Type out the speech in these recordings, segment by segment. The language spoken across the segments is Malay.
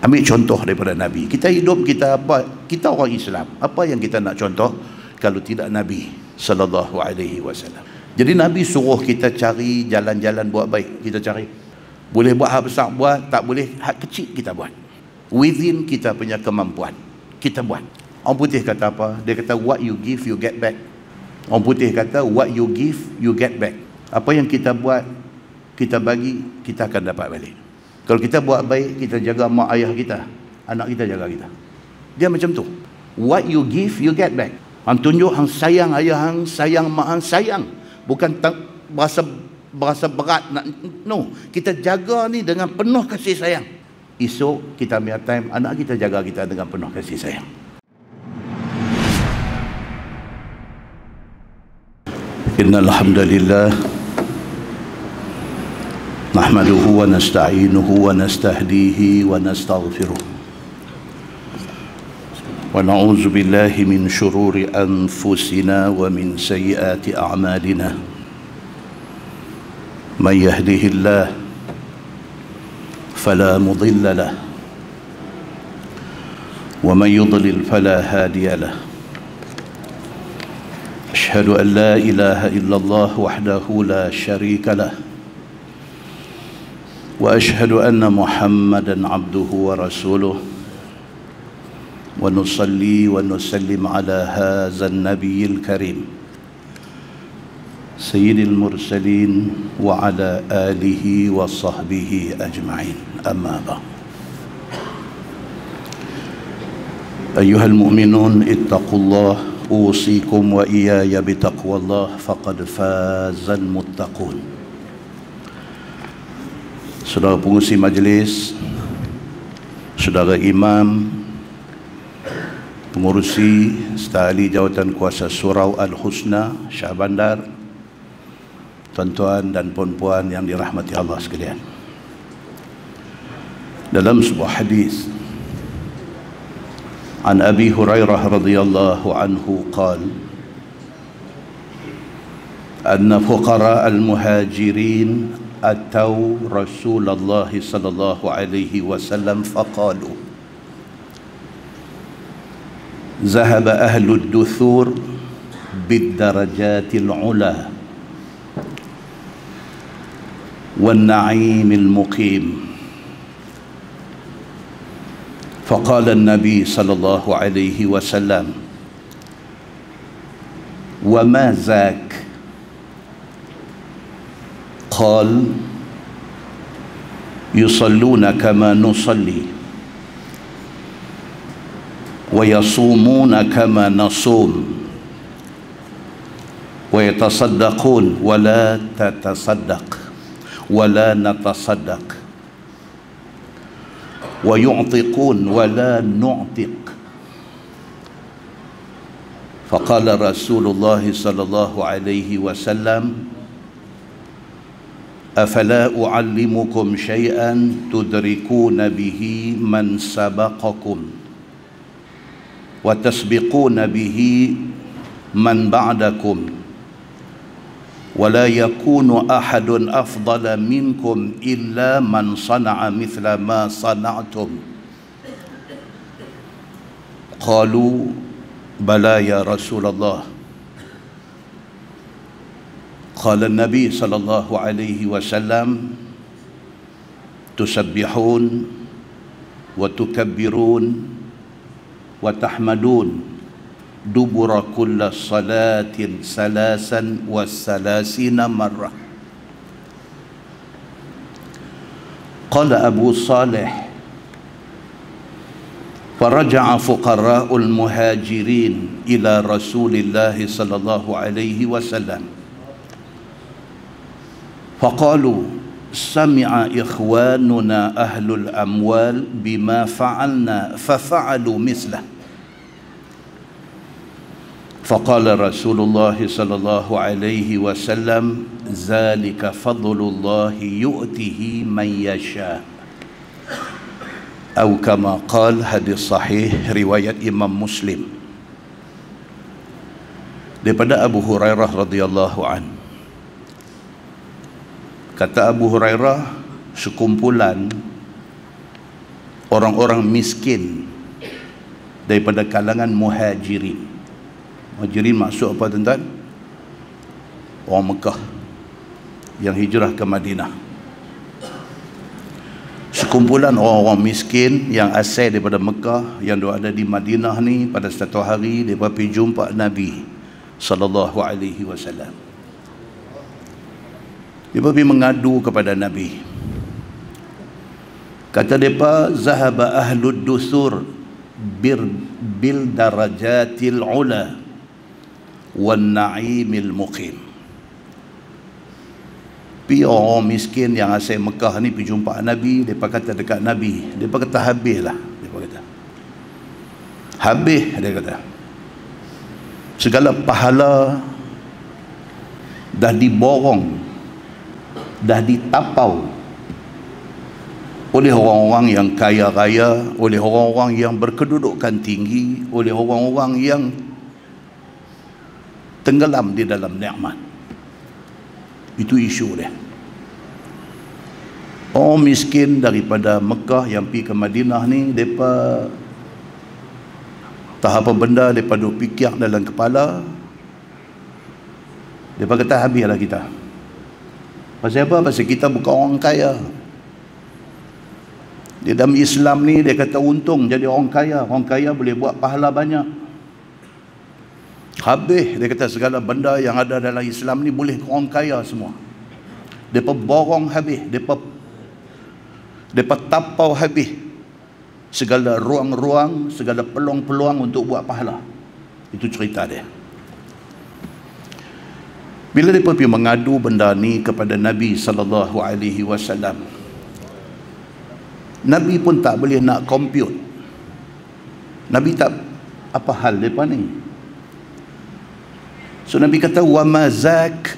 Ambil contoh daripada Nabi. Kita hidup, kita apa? Kita orang Islam. Apa yang kita nak contoh kalau tidak Nabi sallallahu alaihi wasallam? Jadi Nabi suruh kita cari jalan-jalan buat baik. Kita cari. Boleh buat hal besar buat, tak boleh hal kecil kita buat. Within kita punya kemampuan, kita buat. Orang putih kata apa? Dia kata what you give you get back. Orang putih kata what you give you get back. Apa yang kita buat, kita bagi, kita akan dapat balik. Kalau kita buat baik, kita jaga mak ayah kita, anak kita jaga kita. Dia macam tu. What you give, you get back. Hang tunjuk hang sayang ayah hang, sayang mak hang, sayang. Bukan berasa berat nak, no. Kita jaga ni dengan penuh kasih sayang. Esok kita ambil time, anak kita jaga kita dengan penuh kasih sayang. Innal hamdalillah nahmaduhu wa nasta'inuhu wa nastahdihi wa nastaghfiruh wa na'udzu billahi min shururi anfusina wa min sayyiati a'malina man yahdihillahu fala mudilla lahu wa man yudlil fala hadiya lahu. Asyhadu an la ilaha illallah wahdahu la syarika lah wa asyhadu anna Muhammadan abduhu wa rasuluh wa nusalli wa nusallim ala hadzal nabiyil karim sayyidil mursalin wa ala alihi wa sahbihi ajma'in. Amma ba'd. Ayyuhal mu'minun ittaqullah usikum wa iyaya bitaqwallah faqad fazal muttaqun. Saudara pengurusi majlis, saudara imam, pengurusi staf ahli jawatan kuasa surau Al-Husna Shah Bandar, tuan-tuan dan puan-puan yang dirahmati Allah sekalian. Dalam sebuah hadis عن أبي هريرة رضي الله عنه قال أن فقراء المهاجرين أتوا رسول الله صلى الله عليه وسلم فقالوا ذهب أهل الدثور بالدرجات العلى والنعيم المقيم. فقال النبي صلى الله عليه وسلم وما ذاك؟ قال يصلون كما نصلي ويصومون كما نصوم ويتصدقون ولا تتصدق ولا نتصدق ويعتقون ولا نعتق. فقال رسول الله صلى الله عليه وسلم أفلا أعلمكم شيئا تدركون به من سبقكم وتسبقون به من بعدكم ولا يكون أحد أفضل منكم إلا من صنع مثل ما صنعتم. قالوا بلى يا رسول الله. قال النبي صلى الله عليه وسلم تسبحون وتكبرون وتحمدون دبر كل صلاة 33 مرة. قال أبو صالح فرجع فقراء المهاجرين إلى رسول الله صلى الله عليه وسلم فقالوا سمع إخواننا أهل الأموال بما فعلنا ففعلوا مثله. فقال رسول الله صلى الله عليه وسلم ذلك فضل الله يؤته من يشاء أو كما قال. Hadis sahih riwayat Imam Muslim daripada Abu Hurairah radhiyallahu an. Kata Abu Hurairah, sekumpulan orang-orang miskin daripada kalangan muhajirin. Muhajirin maksud apa tuan-tuan? Orang Mekah yang hijrah ke Madinah. Sekumpulan orang-orang miskin yang asal daripada Mekah yang ada di Madinah ni, pada satu hari mereka pergi jumpa Nabi sallallahu alaihi wasallam. Mereka pergi mengadu kepada Nabi. Kata mereka, zahaba ahlud dusur bil darajatil ula wan na'imil muqim. Pi orang miskin yang asal Mekah ni pergi jumpa Nabi, mereka kata dekat Nabi, mereka kata habislah, mereka kata habis, dia kata segala pahala dah diborong, dah ditapau oleh orang-orang yang kaya raya, oleh orang-orang yang berkedudukan tinggi, oleh orang-orang yang tenggelam di dalam nikmat. Itu isu dia. Orang miskin daripada Mekah yang pergi ke Madinah ni, mereka tak apa benda, mereka duk fikir dalam kepala. Mereka kata habislah kita. Pasal apa? Pasal kita bukan orang kaya. Di dalam Islam ni dia kata untung jadi orang kaya. Orang kaya boleh buat pahala banyak. Habis dia kata segala benda yang ada dalam Islam ni boleh ke orang kaya semua. Depa borong habis, depa tapau habis segala ruang-ruang, segala peluang-peluang untuk buat pahala. Itu cerita dia. Bila depa pergi mengadu benda ni kepada Nabi sallallahu alaihi wasallam, Nabi pun tak boleh nak compute. Nabi tak apa hal depa ni. So Nabi kata wa mazak.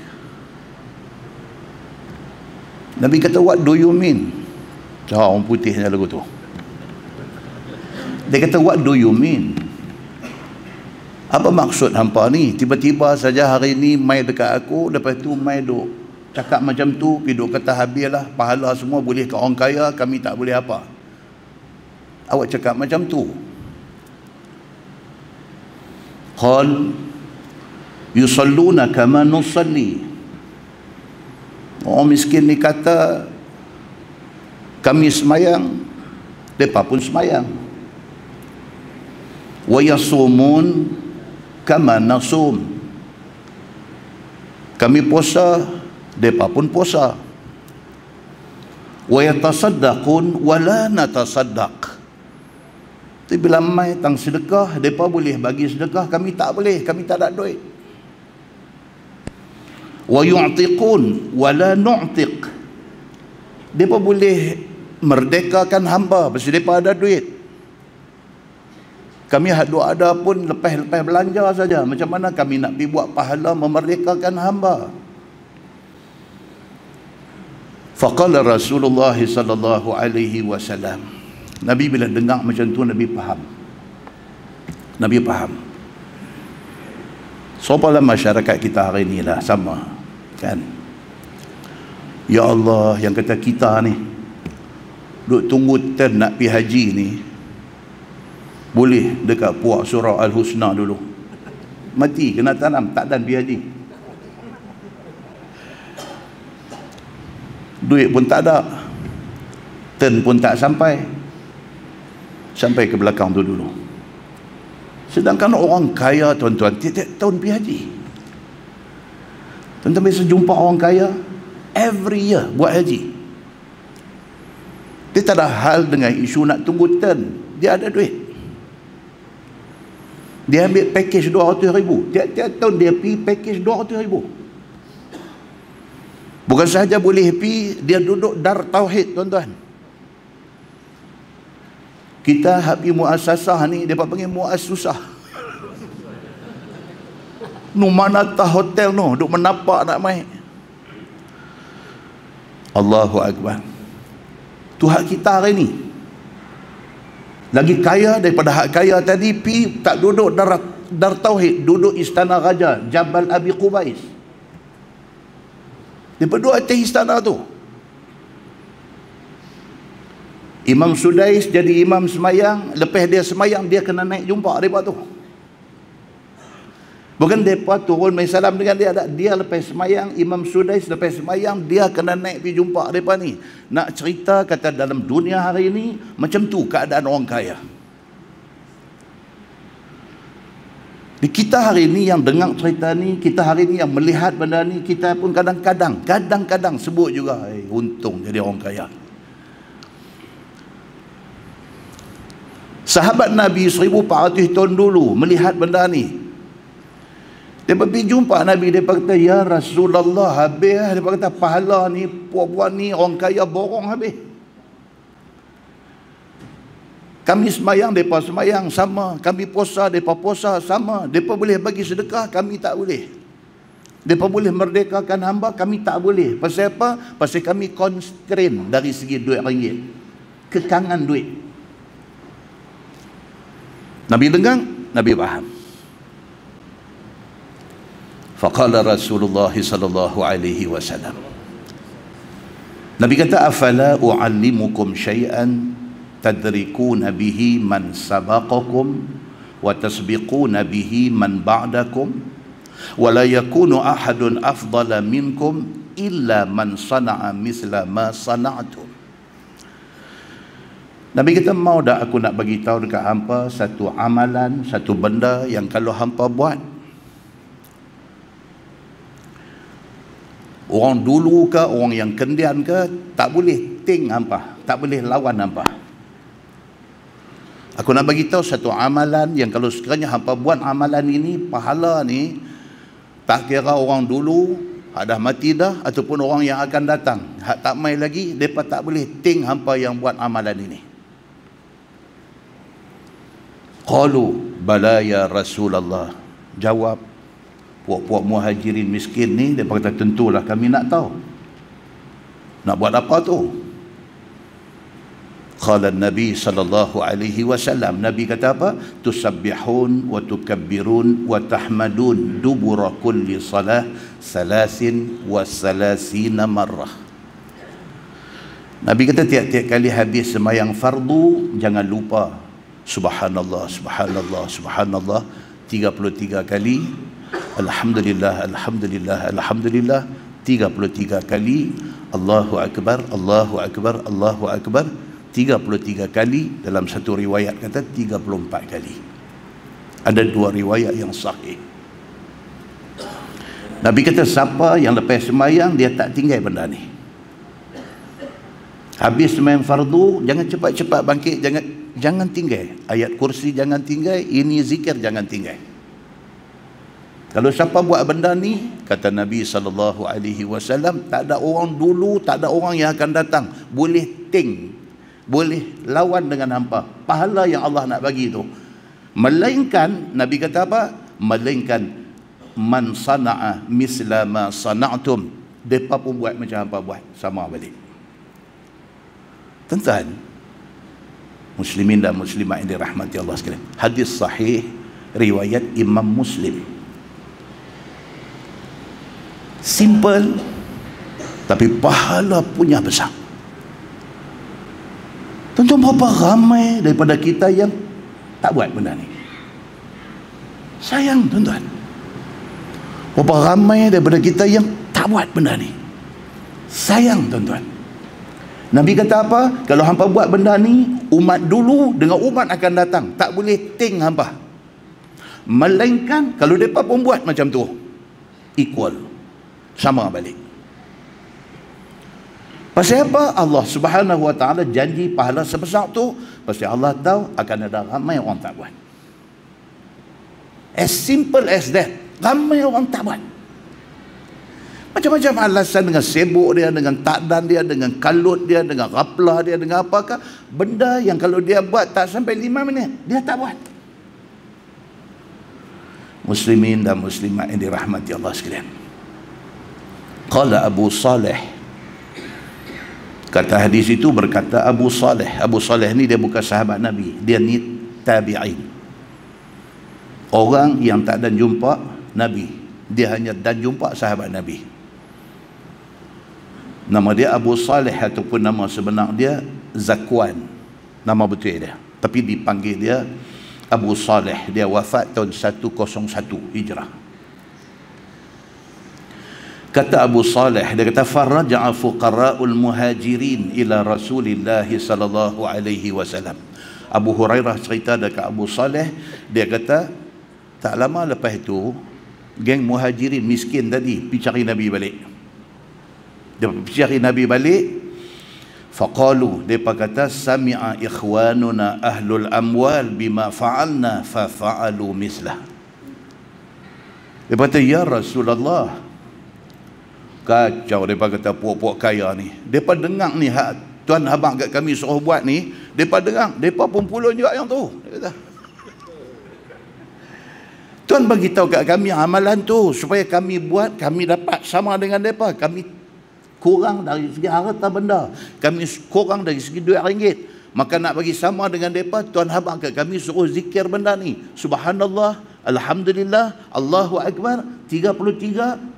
Nabi kata what do you mean? Orang putihnya lagu tu. Dia kata what do you mean? Apa maksud hampa ni? Tiba-tiba saja hari ni mai dekat aku, lepas tu mai duk cakap macam tu, pergi duk kata habislah pahala semua boleh ke orang kaya, kami tak boleh apa. Awak cakap macam tu. Qal yusalluna kama nusalli. Orang miskin ni kata kami semayang, mereka pun semayang. Wa yasumun kama nasum. Kami puasa, mereka pun puasa. Wa yatasaddaqun wa la natasaddaq. Tapi bila mai tang sedekah, mereka boleh bagi sedekah, kami tak boleh, kami tak ada duit. Wa yu'tiqun wa la nu'tiq. Mereka boleh merdekakan hamba, pasal mereka ada duit. Kami ada pun lepas-lepas belanja saja. Macam mana kami nak pergi buat pahala memerdekakan hamba? Faqala Rasulullah sallallahu alaihi wasallam. Nabi bila dengar macam tu, Nabi faham. Nabi faham. Sopalah masyarakat kita hari ni lah sama, kan? Ya Allah, yang kata kita ni duk tunggu turn nak pergi haji ni, boleh dekat puak surah Al-Husna dulu. Mati kena tanam, tak dan pergi haji. Duit pun tak ada, turn pun tak sampai ke belakang tu dulu. Sedangkan orang kaya tuan-tuan tiap-tiap tahun pergi haji. Tuan-tuan biasa jumpa orang kaya every year buat haji. Dia tak ada hal dengan isu nak tunggu turn. Dia ada duit. Dia ambil package 200,000. Tiap-tiap tahun dia pergi package 200,000. Bukan sahaja boleh pergi, dia duduk dar tauhid tuan-tuan. Kita habis muassasah ni, dia panggil muassusah. Nu mana tah hotel no, duk menapak nak mai. Allahu Akbar. Tu hak kita hari ni. Lagi kaya daripada hak kaya tadi, pi tak duduk dar tauhid, duduk istana raja Jabal Abi Qubais. Dia berdua atas istana tu. Imam Sudais jadi imam semayang, lepas dia semayang dia kena naik jumpa mereka tu. Bukan mereka turun main salam dengan dia, tak. Dia lepas semayang, Imam Sudais lepas semayang, dia kena naik pergi jumpa mereka ni. Nak cerita kata dalam dunia hari ini macam tu keadaan orang kaya. Kita hari ini yang dengar cerita ni, kita hari ini yang melihat benda ni, kita pun kadang-kadang sebut juga, untung jadi orang kaya. Sahabat Nabi 1400 tahun dulu melihat benda ni. Dia pergi jumpa Nabi, dia kata, ya Rasulullah, habis. Dia kata, pahala ni, puan-puan ni, orang kaya borong habis. Kami semayang, mereka semayang, sama. Kami puasa, mereka puasa, sama. Mereka boleh bagi sedekah, kami tak boleh. Mereka boleh merdekakan hamba, kami tak boleh. Pasal apa? Pasal kami constrain dari segi duit ringgit. Kekangan duit. Nabi dengar, Nabi faham. Faqala Rasulullah sallallahu alaihi wasallam. Nabi kata, afala uallimukum syai'an tadrikuna bihi man sabaqakum wa tasbiquna bihi man ba'dakum wa la yakunu ahadun afdala minkum illa man sana'a misla ma sana'tum. Nabi kata, mau dah aku nak bagi tahu dekat hampa satu amalan, satu benda yang kalau hampa buat, orang dulu ke, orang yang kendian ke, tak boleh ting hampa, tak boleh lawan hampa. Aku nak bagi tahu satu amalan yang kalau sekiranya hampa buat amalan ini, pahala ni tak kira orang dulu dah mati dah ataupun orang yang akan datang, hak tak mai lagi, mereka tak boleh ting hampa yang buat amalan ini. Qalu bala ya Rasulullah. Jawab puak-puak muhajirin miskin ni, dia kata, tentulah kami nak tahu. Nak buat apa tu? Qala Nabi sallallahu alaihi wasallam. Nabi kata apa? Tusabbihun wa tukabbirun wa tahmadun dubura kulli salah salasin wa salasina marrah. Nabi kata tiap-tiap kali habis sembahyang fardu, jangan lupa subhanallah, subhanallah, subhanallah 33 kali. Alhamdulillah, alhamdulillah, alhamdulillah 33 kali. Allahu akbar, Allahu akbar, Allahu akbar 33 kali. Dalam satu riwayat kata 34 kali. Ada dua riwayat yang sahih. Nabi kata, siapa yang lepas sembahyang dia tak tinggal benda ni. Habis sembahyang fardu, jangan cepat-cepat bangkit, jangan tinggal. Ayat kursi jangan tinggal, ini zikir jangan tinggal. Kalau siapa buat benda ni, kata Nabi SAW, tak ada orang dulu, tak ada orang yang akan datang boleh ting, boleh lawan dengan hampa pahala yang Allah nak bagi tu. Melainkan, Nabi kata apa? Melainkan man sana'a misla ma sana'tum, depa pun buat macam hampa buat, sama balik. Tuan-tuan muslimin dan muslimat yang dirahmati Allah sekalian, hadis sahih riwayat Imam Muslim. Simple tapi pahala punya besar. Tuan-tuan, berapa ramai daripada kita yang tak buat benda ni? Sayang tuan-tuan. Berapa ramai daripada kita yang tak buat benda ni? Sayang tuan-tuan. Nabi kata apa? Kalau hampa buat benda ni, umat dulu dengan umat akan datang tak boleh ting hampa. Melainkan kalau mereka pun buat macam tu, equal, sama balik. Pasal apa? Allah Subhanahu Wa Taala janji pahala sebesar tu, pasal Allah tahu akan ada ramai orang tak buat. As simple as that. Ramai orang tak buat. Macam-macam alasan, dengan sibuk dia, dengan takdan dia, dengan kalut dia, dengan raplah dia, dengan apakah benda yang kalau dia buat tak sampai 5 minit dia tak buat. Muslimin dan muslimat yang dirahmati Allah sekalian, qala Abu Saleh, kata hadis itu berkata Abu Saleh. Abu Saleh ni dia bukan sahabat Nabi, dia ni tabi'in, orang yang tak dan jumpa Nabi, dia hanya dan jumpa sahabat Nabi. Nama dia Abu Saleh ataupun nama sebenar dia Zakwan. nama betul dia. Tapi dipanggil dia Abu Saleh. Dia wafat tahun 101 Hijrah. Kata Abu Saleh, dia kata faraja'a fuqara'ul muhajirin ila Rasulillah sallallahu alaihi wasallam. Abu Hurairah cerita dekat Abu Saleh, dia kata tak lama lepas itu geng muhajirin miskin tadi pergi cari Nabi balik. Dia pergi cari Nabi balik. Faqalu, mereka kata sami'a ikhwanuna ahlul amwal bima fa'alna fa fa'alu mislah. Dia kata ya Rasulullah, kacau mereka kata puak-puak kaya ni. Mereka dengar ni hak tuan abang kat kami suruh buat ni, mereka dengar, mereka pun pulun juga yang tu. Dia kata Tuan bagi tahu kat kami amalan tu supaya kami buat, kami dapat sama dengan mereka. Kami kurang dari segi harta benda, kami kurang dari segi duit ringgit, maka nak bagi sama dengan mereka, Tuan habang kat kami suruh zikir benda ni. Subhanallah, Alhamdulillah, Allahu Akbar 33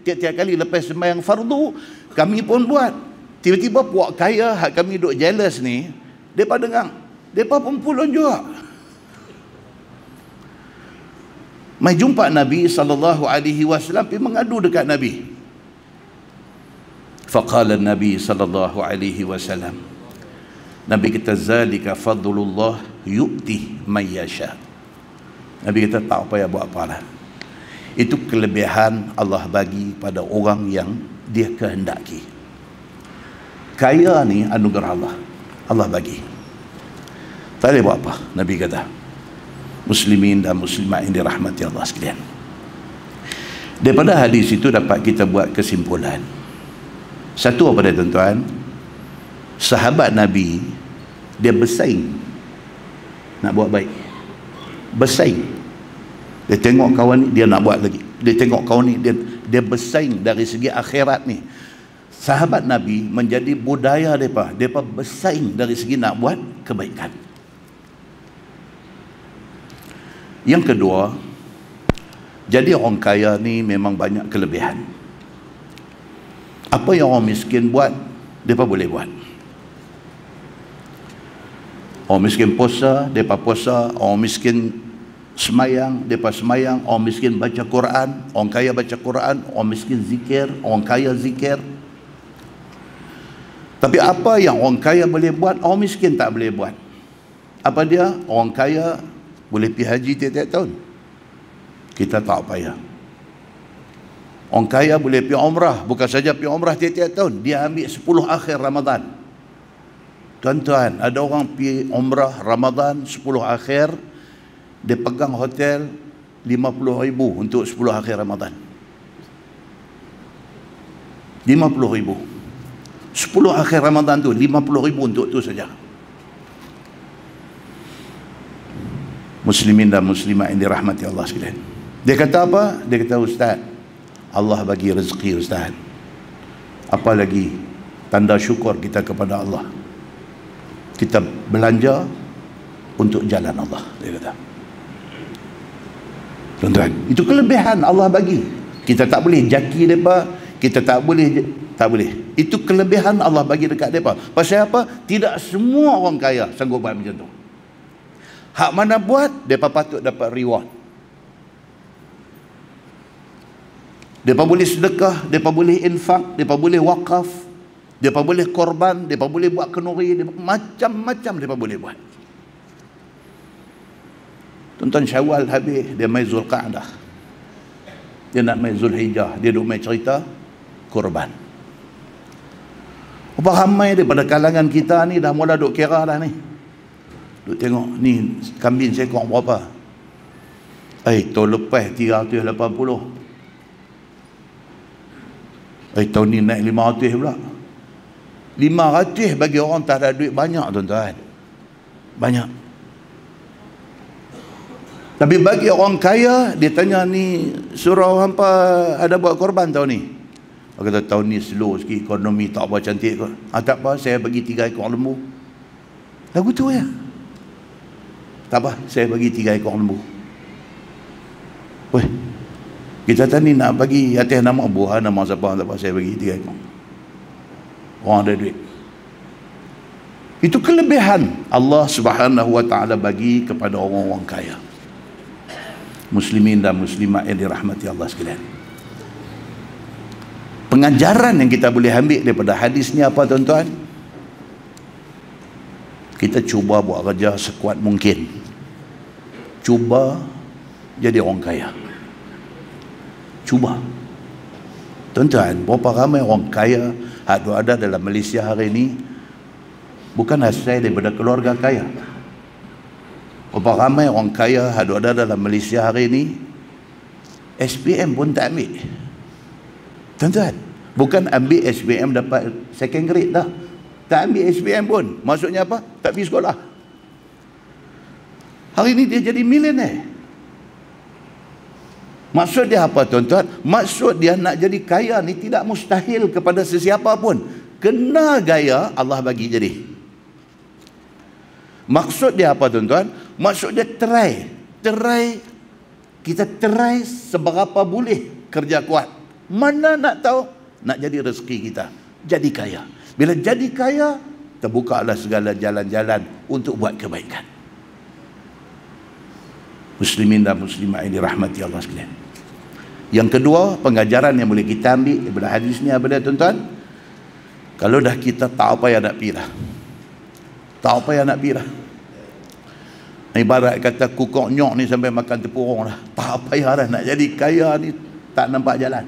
tiap-tiap kali lepas sembahyang fardu kami pun buat. Tiba-tiba puak kaya hak kami duk jealous ni, depa dengar, depa pun pulun juga. Mai jumpa Nabi sallallahu alaihi wasallam, pergi mengadu dekat Nabi. Faqala Nabi sallallahu alaihi wasallam, Nabi kata zalika fadlullah yu'ti man yasha. Nabi kata tak payah buat apalah. Itu kelebihan Allah bagi pada orang yang dia kehendaki. Kaya ni anugerah Allah. Allah bagi. Tak boleh buat apa. Nabi kata. Muslimin dan muslimat yang dirahmati Allah sekalian. Daripada hadis itu dapat kita buat kesimpulan. Satu apa dia tuan-tuan? Sahabat Nabi dia bersaing nak buat baik. Bersaing. Dia tengok kawan ni dia nak buat lagi. Dia tengok kawan ni dia bersaing dari segi akhirat ni. Sahabat Nabi menjadi budaya mereka. Mereka bersaing dari segi nak buat kebaikan. Yang kedua, jadi orang kaya ni memang banyak kelebihan. Apa yang orang miskin buat, mereka boleh buat. Orang miskin puasa, mereka puasa. Orang miskin semayang, mereka semayang. Orang miskin baca Quran, orang kaya baca Quran. Orang miskin zikir, orang kaya zikir. Tapi apa yang orang kaya boleh buat, orang miskin tak boleh buat. Apa dia? Orang kaya boleh pergi haji tiap-tiap tahun, kita tak payah. Orang kaya boleh pergi umrah, bukan saja pergi umrah tiap-tiap tahun, dia ambil 10 akhir Ramadan. Tuan-tuan, ada orang pergi umrah Ramadan 10 akhir, dia pegang hotel 50,000 untuk 10 akhir Ramadan. 50,000 10 akhir Ramadan tu 50,000 untuk tu saja. Muslimin dan muslimat yang dirahmati Allah sekalian. Dia kata apa? Dia kata Ustaz, Allah bagi rezeki Ustaz. Apa lagi tanda syukur kita kepada Allah? Kita belanja untuk jalan Allah. Dia kata. Tuan-tuan, itu kelebihan Allah bagi. Kita tak boleh jaki mereka, kita tak boleh. Itu kelebihan Allah bagi dekat mereka. Pasal apa? Tidak semua orang kaya sanggup buat macam tu. Hak mana buat, mereka patut dapat reward. Mereka boleh sedekah, mereka boleh infak, mereka boleh wakaf, mereka boleh korban, mereka boleh buat kenuri, macam-macam mereka boleh buat. Tuan-tuan, Syawal habis, dia mai Zulqa'dah. Dia nak mai Zulhijjah, dia duk mai cerita korban. Apa ramai daripada kalangan kita ni dah mula duk kira dah ni. Duk tengok ni kambing seekor berapa. Tahun lepas 380. Tahun ni naik 500 pula. 500 bagi orang tak ada duit banyak tuan-tuan. Banyak. Tapi bagi orang kaya, dia tanya ni surau hampa ada buat korban tahun ni. Dia kata tahun ni slow sikit, ekonomi tak apa cantik kot. Tak apa, saya bagi 3 ekor lembu. Lagu tu ya. Tak apa, saya bagi 3 ekor lembu. Weh, kita tadi nak bagi atas nama buah, nama siapa, tak apa, saya bagi 3 ekor. Orang ada duit. Itu kelebihan Allah Subhanahu wa taala bagi kepada orang-orang kaya. Muslimin dan muslimat yang dirahmati Allah sekalian. Pengajaran yang kita boleh ambil daripada hadis ni apa tuan-tuan? Kita cuba buat kerja sekuat mungkin. Cuba jadi orang kaya. Cuba. Tuan-tuan, berapa ramai orang kaya ada dalam Malaysia hari ini bukan hasil daripada keluarga kaya. Berapa ramai orang kaya ada dalam Malaysia hari ini SPM pun tak ambil. Tuan-tuan, bukan ambil SPM dapat second grade dah. Tak ambil SPM pun. Maksudnya apa? Tak pergi sekolah. Hari ini dia jadi milioner. Maksud dia apa tuan-tuan? Maksud dia nak jadi kaya ni tidak mustahil kepada sesiapa pun. Kena gaya Allah bagi jadi. Maksud dia apa tuan-tuan? Maksud dia try. Kita try seberapa boleh kerja kuat. Mana nak tahu? Nak jadi rezeki kita. Jadi kaya. Bila jadi kaya, terbukalah segala jalan-jalan untuk buat kebaikan. Muslimin dan muslimat yang dirahmati Allah sekalian. Yang kedua, pengajaran yang boleh kita ambil daripada hadis ni apa dia tuan-tuan? Kalau dah kita tak apa yang nak pergi dah. Tak apa yang nak pergi dah. Ibarat kata kukok nyok ni sampai makan tepurung dah. Tak apa yang dah nak jadi kaya ni tak nampak jalan.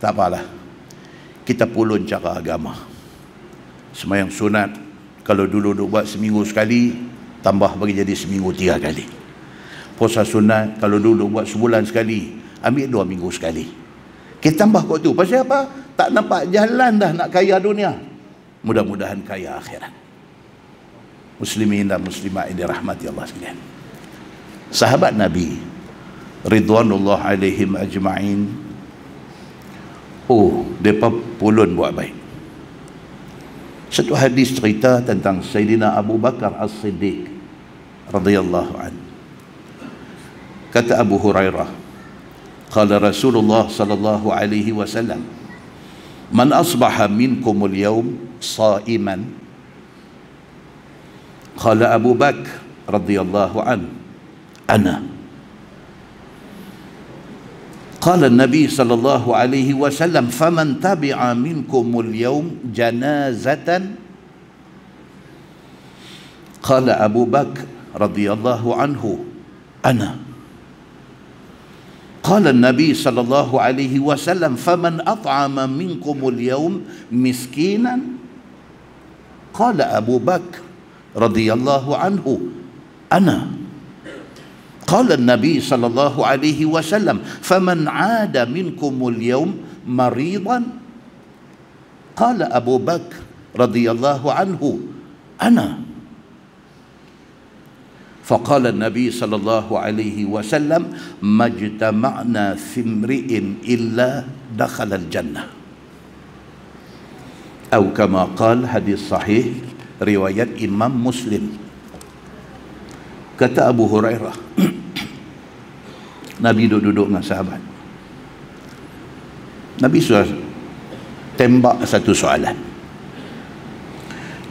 Tak apalah. Kita pulun cara agama. Sembahyang sunat kalau dulu buat seminggu sekali, tambah bagi jadi seminggu 3 kali. Puasa sunat kalau dulu buat sebulan sekali, ambil 2 minggu sekali. Kita tambah kot tu. Pasal apa? Tak nampak jalan dah nak kaya dunia. Mudah-mudahan kaya akhirat. Muslimin dan muslimat yang dirahmati Allah sekalian. Sahabat Nabi ridwanullah alaihim ajma'in, mereka pulun buat baik. Satu hadis cerita tentang Sayyidina Abu Bakar As-Siddiq radhiyallahu anhu. Kata Abu Hurairah, qala Rasulullah sallallahu alaihi wasallam, man asbaha minkumul yawm sa'iman. Qala Abu Bakar radhiyallahu anhu, ana. Qala Nabi sallallahu alaihi wasallam, faman tabi'a minkumul yawm janazatan. Qala Abu Bakar radhiyallahu anhu, ana. Qala Nabi sallallahu alaihi wasallam, faman at'ama minkumul yawm miskinan. Qala Abu Bakar radhiyallahu anhu, ana. Qala Nabi sallallahu alaihi wasallam, faman 'ada minkumul yawm maridan. Qala Abu Bakar radhiyallahu anhu, ana. Faqala Nabi sallallahu alaihi wasallam, majtama'na fi imri'in illa dakhala al-jannah. Atau kama qala, hadis sahih riwayat Imam Muslim. Kata Abu Hurairah, Nabi duduk dengan sahabat. Nabi sudah tembak satu soalan.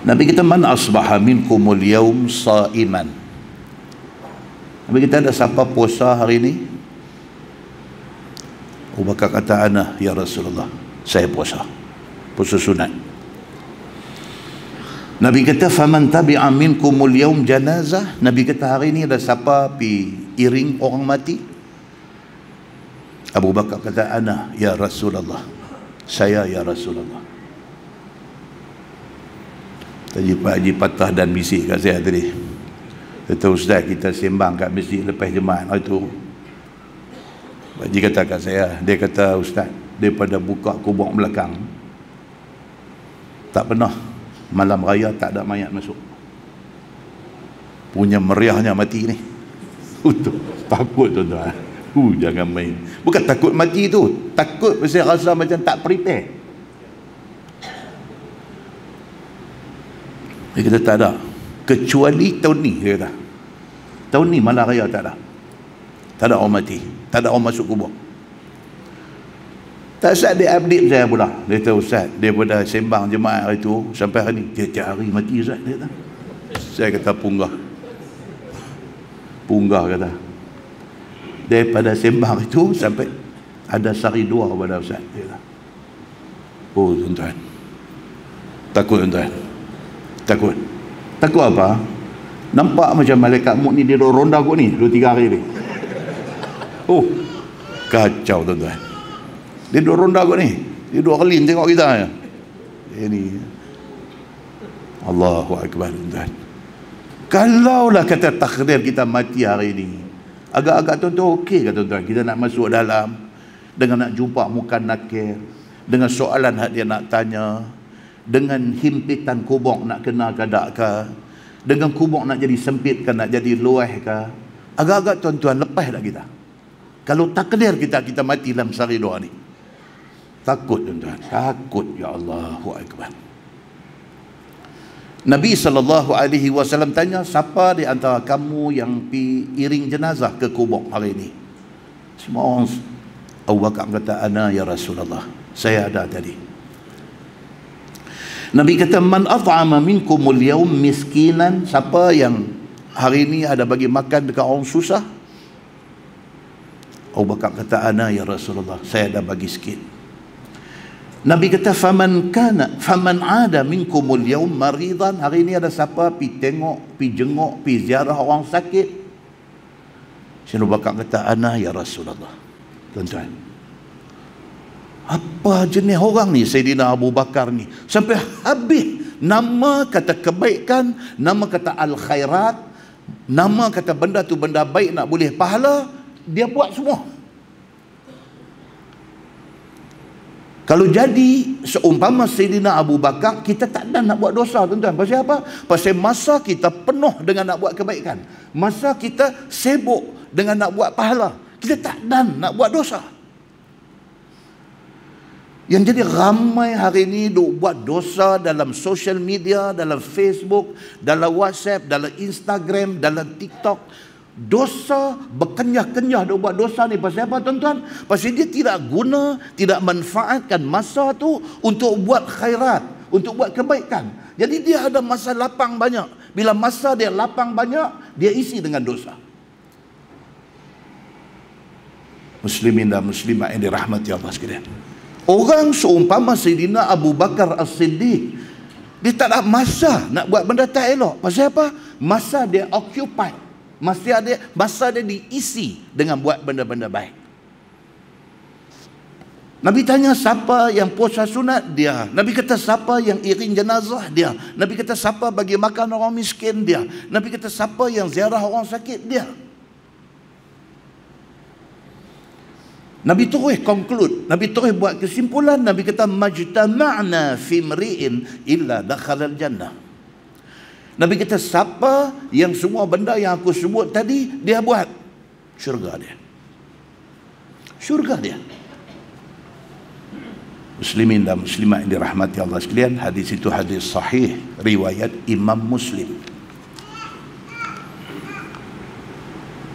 Nabi kita, man asbaha minkumul yawm sa'iman. Nabi kita, ada siapa puasa hari ini? Abu Bakar kata, ana ya Rasulullah, saya puasa sunat. Nabi kata, faman tabi'a minkumul yawm janazah. Nabi kata, hari ini ada siapa pi iring orang mati? Abu Bakar kata, ana ya Rasulullah, saya ya Rasulullah. Tadi Pak Haji patah dan bisik kat saya tadi. Kata, ustaz, kita sembang kat masjid lepas jemaah itu. Pak Haji kata kat saya, dia kata, ustaz, daripada buka kubur belakang tak pernah malam raya tak ada mayat masuk. Punya meriahnya mati ni. Takut tuan-tuan. Jangan main. Bukan takut mati tu, takut pasal rasa macam tak prepare. Dia kata tak ada, kecuali tahun ni. Dia kata tahun ni malam raya tak ada orang mati, tak ada orang masuk kubur. Tak Ustaz, dia update saya pula. Dia kata, Ustaz, daripada sembang jemaah hari tu sampai hari ni, tiap-tiap hari mati Ustaz. Dia kata. Saya kata punggah kata. Daripada sembang itu sampai ada sehari dua kepada Ustaz. Dia kata. Oh tuan-tuan, takut tuan-tuan, takut apa? Nampak macam malaikat maut ni dia duduk ronda kot ni 2-3 hari ni. Oh kacau tuan-tuan. Dia duduk ronda kot ni. Dia duduk kelin tengok kita. Ini Allahu Akbar tuan-tuan. Kalaulah kata takdir kita mati hari ini, agak-agak tuan-tuan okey ke tuan-tuan? Kita nak masuk dalam dengan nak jumpa muka nakir, dengan soalan hak dia nak tanya, dengan himpitan kubur nak kena ke tak ke, dengan kubur nak jadi sempit ke nak jadi luas ke. Agak-agak tuan-tuan lepas tak kita? Kalau takdir kita mati dalam sehari dua ni. Takut tuan-tuan, takut. Ya Allahu Akbar. Nabi SAW tanya, siapa di antara kamu yang pi iring jenazah ke kubur hari ini? Semua orang. Abu Bakar kata, ana ya Rasulullah, saya ada tadi. Nabi kata, man at'ama minkumul yawm miskinan, siapa yang hari ini ada bagi makan dekat orang susah? Abu Bakar kata, ana ya Rasulullah, saya ada bagi sikit. Nabi kata, faman ada minkumul yawm maridan, hari ini ada siapa pi tengok, pi jenguk, pi ziarah orang sakit? Abu Bakar kata, ana ya Rasulullah. Tuan-tuan, apa jenis orang ni Sayyidina Abu Bakar ni, sampai habis nama kata kebaikan, nama kata al-khairat, nama kata benda tu benda baik nak boleh pahala, dia buat semua. Kalau jadi seumpama Sayyidina Abu Bakar, kita tak ada nak buat dosa tuan-tuan. Pasal apa? Pasal masa kita penuh dengan nak buat kebaikan, masa kita sibuk dengan nak buat pahala, kita tak ada nak buat dosa. Yang jadi ramai hari ini duk buat dosa dalam social media, dalam Facebook, dalam WhatsApp, dalam Instagram, dalam TikTok. Dosa berkenyah-kenyah duk buat dosa ni. Pasal apa tuan-tuan? Pasal dia tidak guna, tidak manfaatkan masa tu untuk buat khairat, untuk buat kebaikan. Jadi dia ada masa lapang banyak. Bila masa dia lapang banyak, dia isi dengan dosa. Muslimin dan muslimat yang dirahmati Allah sekalian. Orang seumpama Sayyidina Abu Bakar As-Siddiq, dia tak ada masa nak buat benda tak elok. Pasal apa? Masa dia occupied. Masa dia diisi dengan buat benda-benda baik. Nabi tanya siapa yang puasa sunat, dia. Nabi kata siapa yang iring jenazah, dia. Nabi kata siapa bagi makan orang miskin, dia. Nabi kata siapa yang ziarah orang sakit, dia. Nabi terus conclude, Nabi terus buat kesimpulan. Nabi kata majtama'na fi mri'in illa dakhala al-jannah. Nabi kata siapa yang semua benda yang aku sebut tadi dia buat, syurga dia. Syurga dia. Muslimin dan muslimat yang dirahmati Allah sekalian, hadis itu hadis sahih riwayat Imam Muslim.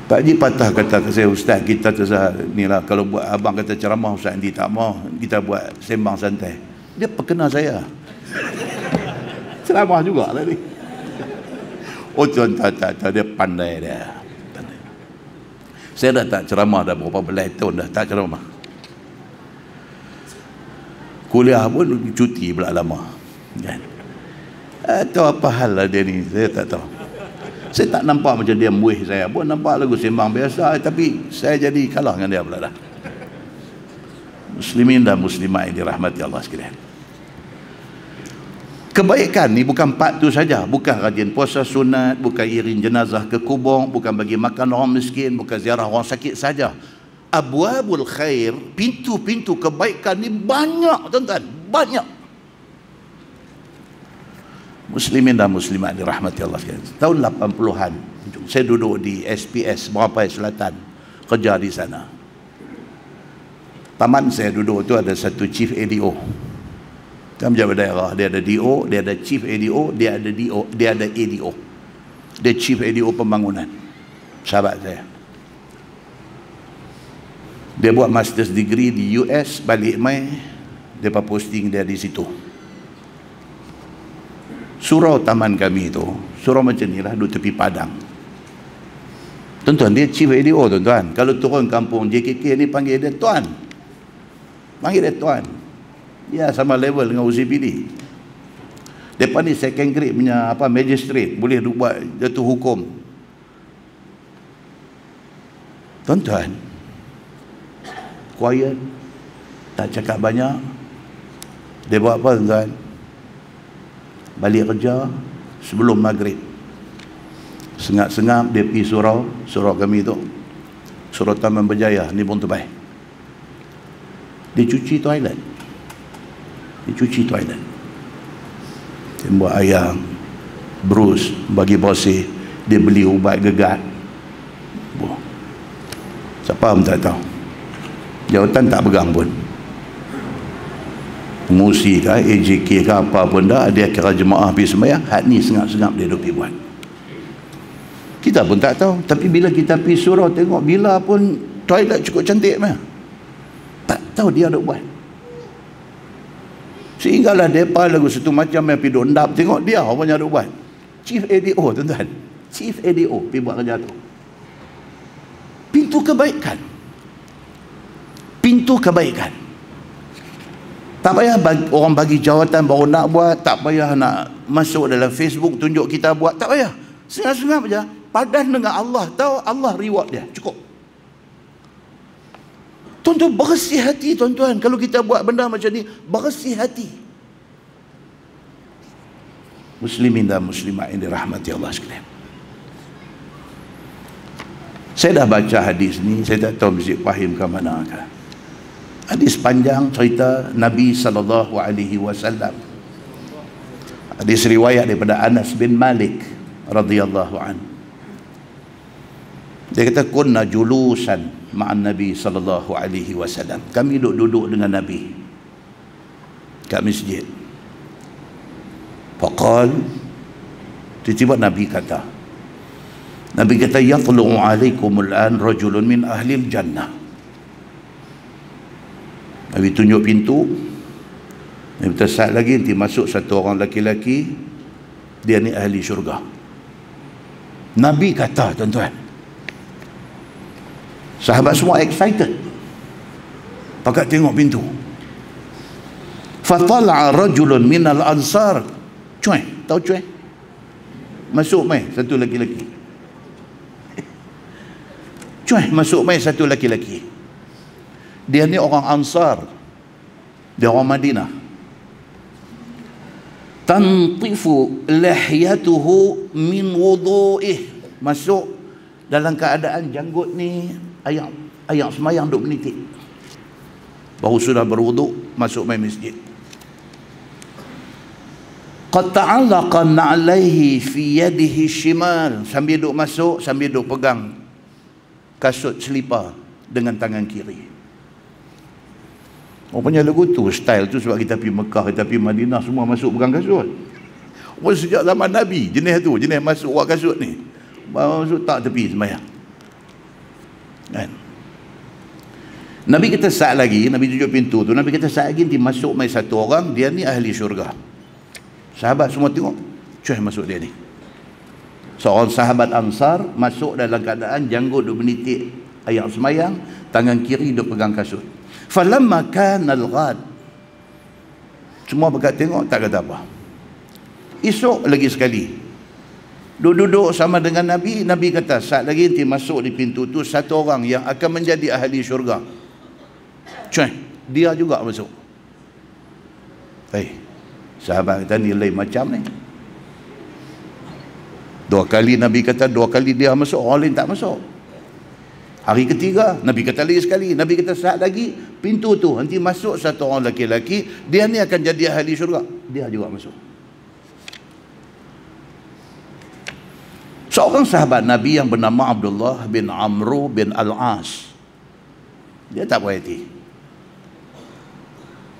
Pak Haji patah kata ke saya, Ustaz kita ni lah, kalau buat abang kata ceramah Ustaz nanti tak mau, kita buat sembang santai. Dia perkenal saya. Ceramah juga tadi. Oh tuan, tak, dia pandai dia. Pandai. Saya dah tak ceramah dah berapa belas tahun dah tak ceramah. Kuliah pun cuti pula lama. Kan? Tahu apa hal lah dia ni, saya tak tahu. Saya tak nampak macam dia muih saya pun, nampak lagu sembang biasa, tapi saya jadi kalah dengan dia pula dah. Muslimin dan muslimat yang dirahmati Allah sekalian. Kebaikan ni bukan part tu saja, bukan rajin puasa sunat, bukan iring jenazah ke kubur, bukan bagi makan orang miskin, bukan ziarah orang sakit saja. Abwabul khair, pintu-pintu kebaikan ni banyak tuan-tuan, banyak. Muslimin dan muslimat dirahmati Allah sekalian. Tahun 80-an saya duduk di SPS Merapai Selatan, kerja di sana. Taman saya duduk tu ada satu chief ADO. Dalam pejabat daerah, dia ada DO, dia ada chief ADO, dia ada DO, dia ada ADO. Dia chief ADO pembangunan. Sahabat saya. Dia buat master's degree di US, balik mai dia posting dia di situ. Surau taman kami tu, surau macam ni lah, duduk tepi padang. Tuan-tuan, dia chief ADO tuan-tuan. Kalau turun kampung JKK ni panggil dia tuan. Panggil dia tuan. Dia sama level dengan OCPD. Depan ni second grade punya magistrate, boleh buat jatuh hukum. Tuan-tuan, quiet, tak cakap banyak. Dia buat apa tuan-tuan? Balik kerja sebelum maghrib, sengap-sengap dia pergi surau kami tu, surau Taman Berjaya ni Bung Tebai. Dia cuci toilet, dia buat ayam brus bagi bosih, dia beli ubat gegat. Siapa pun tak tahu, jawatan tak pegang pun, pengusi ke AJK ke apa pun dah, dia kira jemaah pergi sembahyang, hak ni sengap-sengap dia duk pergi buat. Kita pun tak tahu, tapi bila kita pergi surau tengok bila pun toilet cukup cantik mah, tak tahu dia duk buat. Sehinggalah depa lagu satu macam yang pergi duk endap tengok dia apa yang duk buat. Chief ADO tuan-tuan, Chief ADO pergi buat kerja tu. Pintu kebaikan. Tak payah orang bagi jawatan baru nak buat, tak payah nak masuk dalam Facebook tunjuk kita buat, tak payah. Sengap-sengap aja, padan dengan Allah, tahu Allah reward dia, cukup. Tuan-tuan, bersih hati tuan-tuan. Kalau kita buat benda macam ni, bersih hati. Muslimin dan muslimat yang dirahmati Allah sekalian, saya dah baca hadis ni, saya tak tahu mesti faham ke mana ke. Hadis panjang cerita Nabi SAW. Hadis riwayat daripada Anas bin Malik radhiyallahu an. Dia kata kunna julusan ma'an Nabi SAW. Kami duduk dengan Nabi kat masjid. Faqal, tiba-tiba Nabi kata yatlu'u alaikumul an rajulun min ahlil jannah. Nabi tunjuk pintu. Nabi kata saat lagi nanti masuk satu orang laki-laki, dia ni ahli syurga. Nabi kata tuan-tuan, sahabat semua excited pakat tengok pintu. Fatala'a rajulun minal ansar, cuy, tahu cuy? Masuk mai satu laki-laki. Cuy, masuk mai satu laki-laki. Dia ni orang Ansar, dia orang Madinah. Tantifu lahyatuhu min wudu'ih. Masuk dalam keadaan janggut ni ayam semayang duk menitik. Baru sudah berwuduk, masuk main masjid. Qad ta'allaqa na'alaihi fi yadihi shimal. Sambil duk masuk, sambil duk pegang kasut selipar dengan tangan kiri. Rupanya lagu tu, style tu sebab kita pergi Mekah, kita pergi Madinah, semua masuk pegang kasut. Sejak zaman Nabi, jenis tu, jenis masuk buat kasut ni. Masuk tak tepi sembahyang. Kan? Nabi kata saat lagi, Nabi tunjuk pintu tu, Nabi kata saat lagi nanti masuk mai satu orang, dia ni ahli syurga. Sahabat semua tengok, cuy masuk dia ni. Seorang sahabat Ansar masuk dalam keadaan janggut duk menitik ayam semayang, tangan kiri duk pegang kasut. Falamma kana al-ghad, semua berkat tengok, tak kata apa. Esok lagi sekali duduk sama dengan Nabi. Nabi kata saat lagi nanti masuk di pintu tu satu orang yang akan menjadi ahli syurga. Cuy, dia juga masuk. Sahabat kita nilai macam ni. Dua kali Nabi kata, dua kali dia masuk, orang lain tak masuk. Hari ketiga Nabi kata lagi sekali. Nabi kata saat lagi pintu tu nanti masuk satu orang lelaki, dia ni akan jadi ahli syurga. Dia juga masuk. Seorang sahabat Nabi yang bernama Abdullah bin Amru bin Al-As, dia tak puas hati.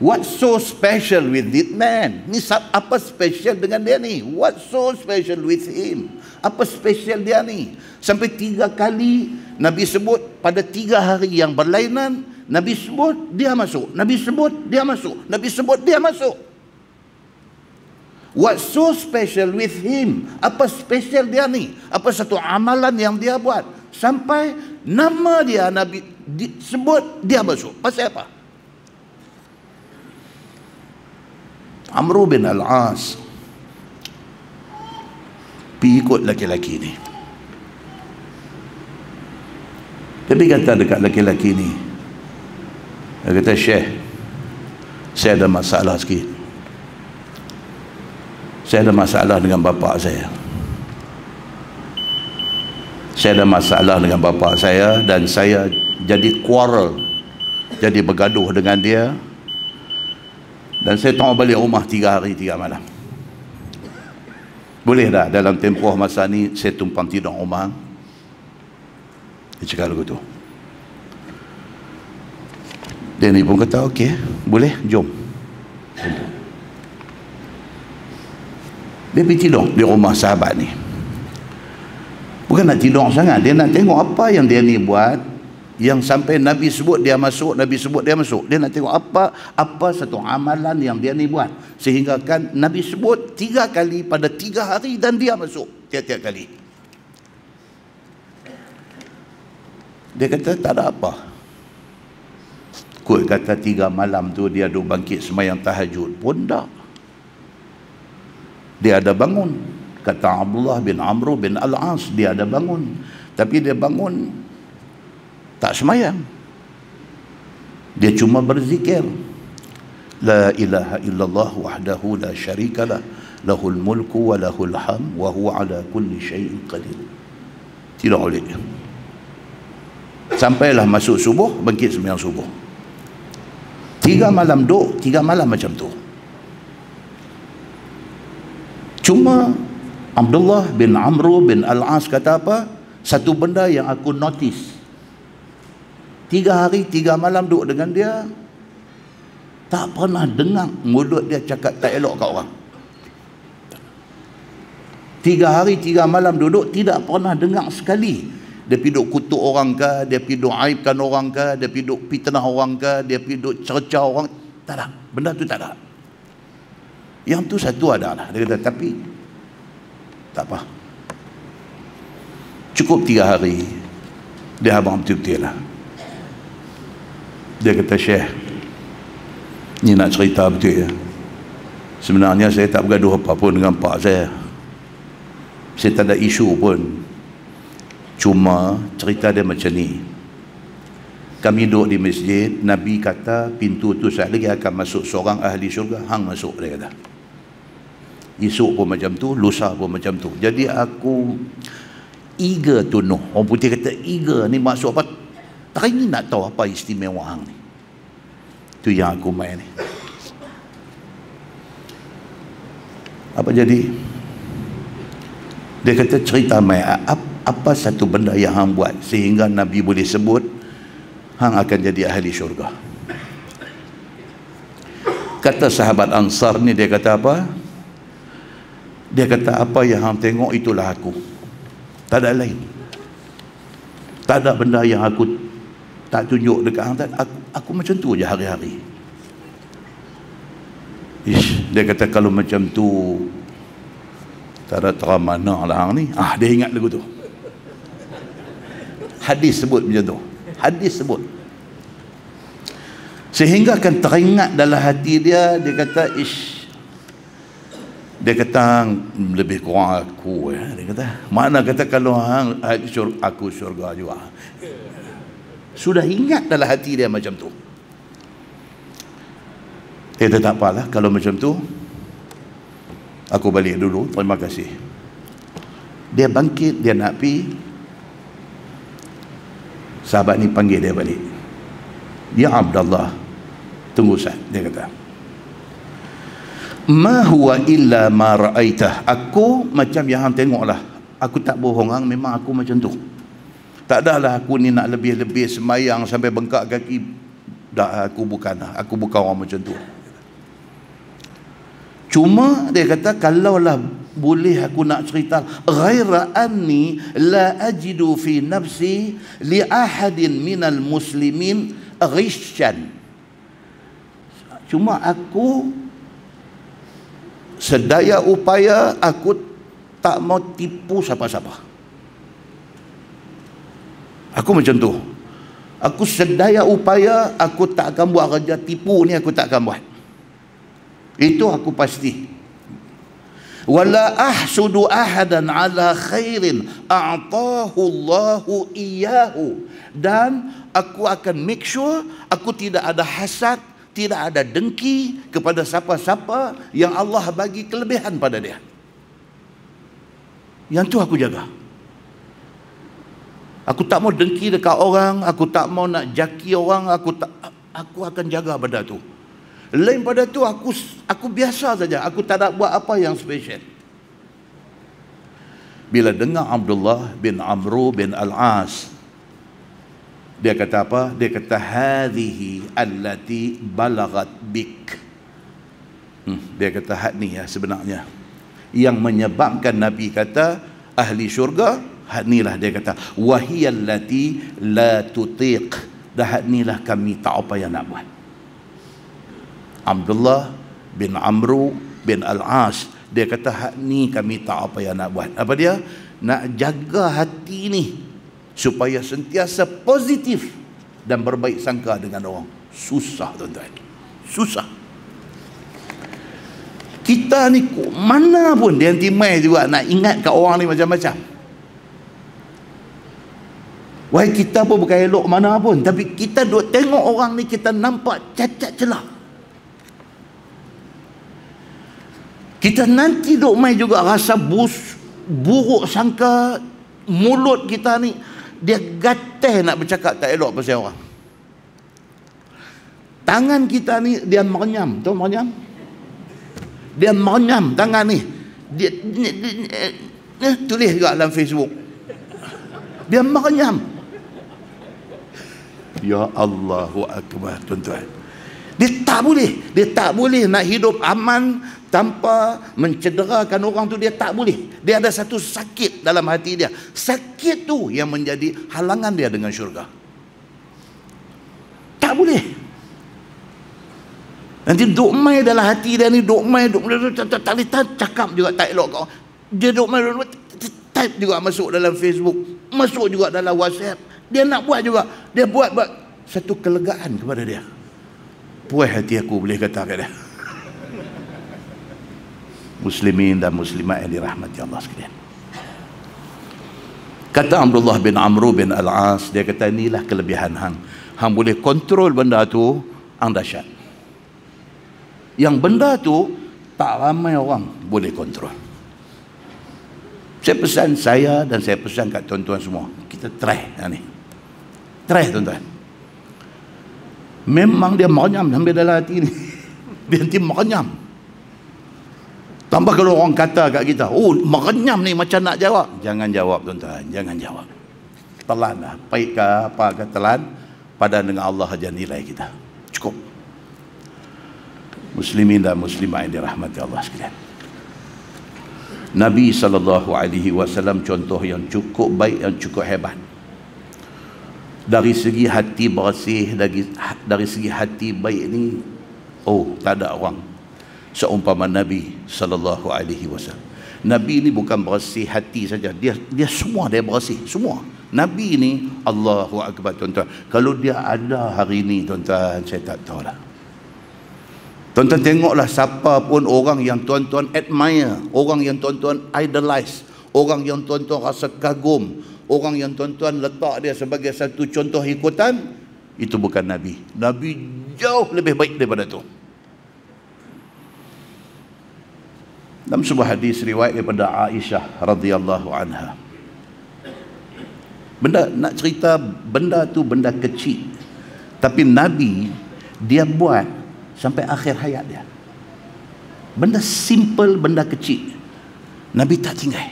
What's so special with this man? Ni apa special dengan dia ni? What's so special with him? Apa special dia ni? Sampai 3 kali Nabi sebut pada 3 hari yang berlainan, Nabi sebut dia masuk, Nabi sebut dia masuk, Nabi sebut dia masuk. What's so special with him? Apa special dia ni? Apa satu amalan yang dia buat sampai nama dia Nabi sebut dia masuk? Pasal apa? Amr bin Al-As pergi ikut laki-laki ni. Tapi kata dekat laki-laki ni, dia kata, Syekh, saya ada masalah sikit. Saya ada masalah dengan bapa saya. Saya ada masalah dengan bapa saya dan saya jadi quarrel, jadi bergaduh dengan dia. Dan saya tak balik rumah 3 hari 3 malam. Boleh dah dalam tempoh masa ni saya tumpang tidur rumah? Dia cakap lagu tu. Dia ni pun kata okey, boleh, jom. Dia pergi tidur di rumah sahabat ni. Bukan nak tidur sangat, dia nak tengok apa yang dia ni buat, yang sampai Nabi sebut dia masuk, Nabi sebut dia masuk. Dia nak tengok apa satu amalan yang dia ni buat, sehingga kan Nabi sebut 3 kali pada 3 hari dan dia masuk tiap-tiap kali. Dia kata tak ada apa. Kot kata 3 malam tu dia duk bangkit sembahyang tahajud pun tak. Dia ada bangun. Kata Abdullah bin Amr bin Al-As, dia ada bangun. Tapi dia bangun tak sembahyang. Dia cuma berzikir. La ilaha illallah wahdahu la syarikalah, lahul mulku wa lahul ham wa huwa ala kulli syai'in qadir. Tidak boleh. Sampailah masuk subuh, bangkit sembahyang subuh. 3 malam duk, 3 malam macam tu. Cuma Abdullah bin Amr bin Al-As kata apa? Satu benda yang aku notice. 3 hari 3 malam duduk dengan dia, tak pernah dengar mulut dia cakap tak elok kat orang. 3 hari 3 malam duduk, tidak pernah dengar sekali dia pergi duk kutuk orang ke, dia pergi duk aibkan orang ke, dia pergi duk fitnah orang ke, dia pergi duk cerca orang. Tak ada, benda tu tak ada. Yang tu satu ada lah. Dia kata tapi tak apa, cukup 3 hari. Dia abang betul-betul lah. Dia kata, Syekh, ni nak cerita betul ya, sebenarnya saya tak bergaduh apa pun dengan pak saya. Saya tak ada isu pun. Cuma cerita dia macam ni. Kami duduk di masjid, Nabi kata pintu tu sekejap lagi akan masuk seorang ahli syurga. Hang masuk, dia kata. Esok pun macam tu, lusa pun macam tu. Jadi aku eager to know. Orang putih kata eager ni maksud apa? Tak ingin nak tahu apa istimewa hang ni. Tu yang aku main ni. Apa jadi? Dia kata cerita mai apa satu benda yang hang buat sehingga Nabi boleh sebut hang akan jadi ahli syurga. Kata sahabat Ansar ni, dia kata apa? Dia kata apa yang hang tengok itulah aku. Tak ada lain. Tak ada benda yang aku tak tunjuk dekat hang. Aku macam tu je hari-hari. Dia kata kalau macam tu tak ada terang mana lah hang ni. Dia ingat lagu tu. Hadis sebut macam tu. Hadis sebut. Sehingga akan teringat dalam hati dia. Dia kata dia kata lebih kurang aku ya. Dia kata mana kata kalau hang aku syurga juga. Sudah ingat dalam hati dia macam tu. Dia kata tak apalah kalau macam tu, aku balik dulu, terima kasih. Dia bangkit, dia nak pergi. Sahabat ni panggil dia balik. Ya Abdullah, tunggu sat. Dia kata, ma huwa illa ma ra'aitah. Aku macam yang hang tengok lah. Aku tak bohong hang, memang aku macam tu. Tak adalah aku ni nak lebih-lebih semayang sampai bengkak kaki. Dah, aku bukan lah. Aku bukan orang macam tu. Cuma dia kata kalaulah boleh aku nak cerita, ghaira anni la ajidu fi nafsi li ahadin minal muslimin ghishan. Cuma aku sedaya upaya aku tak mau tipu siapa-siapa. Aku macam tu. Aku sedaya upaya aku tak akan buat kerja tipu ni, aku tak akan buat. Itu aku pasti. Wala ahsudu ahadan ala khairin a'tahu Allahu iyyahu. Dan aku akan make sure aku tidak ada hasad, tidak ada dengki kepada siapa-siapa yang Allah bagi kelebihan pada dia. Yang tu aku jaga. Aku tak mau dengki dekat orang, aku tak mau nak jaki orang, aku akan jaga benda tu. Lain pada tu aku biasa saja, aku tak nak buat apa yang special. Bila dengar Abdullah bin Amru bin Al-As, dia kata apa? Dia kata hadhihi allati balagat bik. Dia kata had ni ya sebenarnya yang menyebabkan Nabi kata ahli syurga, had ni lah. Dia kata wahiyallati la tutiq. Dah had ni lah kami tak apa yang nak buat. Abdullah bin Amru bin Al-As, dia kata hak ni kami tak apa yang nak buat. Apa dia? Nak jaga hati ni supaya sentiasa positif dan berbaik sangka dengan orang. Susah tuan-tuan, susah. Kita ni mana pun dia timai juga nak ingat kat orang ni macam-macam. Wahai kita pun bukan elok mana pun, tapi kita duk tengok orang ni, kita nampak cacat celah. Kita nanti duk mai juga rasa buruk sangka. Mulut kita ni dia gatal nak bercakap tak elok pasal orang. Tangan kita ni dia merenyam, tahu merenyam? Dia merenyam tangan ni. Dia tulis juga dalam Facebook. Dia merenyam. Ya Allahu Akbar tuan-tuan. Dia tak boleh nak hidup aman tanpa mencederakan orang tu. Dia tak boleh. Dia ada satu sakit dalam hati dia. Sakit tu yang menjadi halangan dia dengan syurga. Tak boleh. Nanti duk mai dalam hati dia ni, duk mai cakap juga tak elok kau. Dia duk mai type juga masuk dalam Facebook, masuk juga dalam WhatsApp. Dia nak buat juga. Dia buat satu kelegaan kepada dia. Puas hati aku boleh kata kat dia. Muslimin dan muslimat yang dirahmati Allah sekalian. Kata Abdullah bin Amru bin Al-As, dia kata inilah kelebihan hang. Hang boleh kontrol benda tu, hang dahsyat. Yang benda tu tak ramai orang boleh kontrol. Saya pesan saya dan saya pesan kat tuan-tuan semua, kita try ni. Try tuan-tuan. Memang dia merenyam sampai dalam hati ni. Dia nanti merenyam. Tambah kalau orang kata kat kita, oh merenyam ni macam nak jawab. Jangan jawab tuan-tuan, jangan jawab. Telan lah, baik ke apa ke telan, padan dengan Allah aja nilai kita. Cukup. Muslimin dan muslimah yang dirahmati Allah sekalian. Nabi SAW contoh yang cukup baik, yang cukup hebat. Dari segi hati bersih, dari segi hati baik ni, tak ada orang seumpama Nabi SAW. Nabi ni bukan bersih hati saja, dia semua dia bersih, semua. Nabi ni Allahu Akbar tuan-tuan. Kalau dia ada hari ni tuan-tuan, saya tak tahu lah. Tuan-tuan tengoklah siapa pun orang yang tuan-tuan admire, orang yang tuan-tuan idolize, orang yang tuan-tuan rasa kagum, orang yang tuan-tuan letak dia sebagai satu contoh ikutan, itu bukan Nabi. Nabi jauh lebih baik daripada itu. Dalam sebuah hadis riwayat daripada Aisyah radhiyallahu anha, nak cerita benda tu benda kecil, tapi Nabi dia buat sampai akhir hayat dia. Benda simple, benda kecil, Nabi tak tinggal.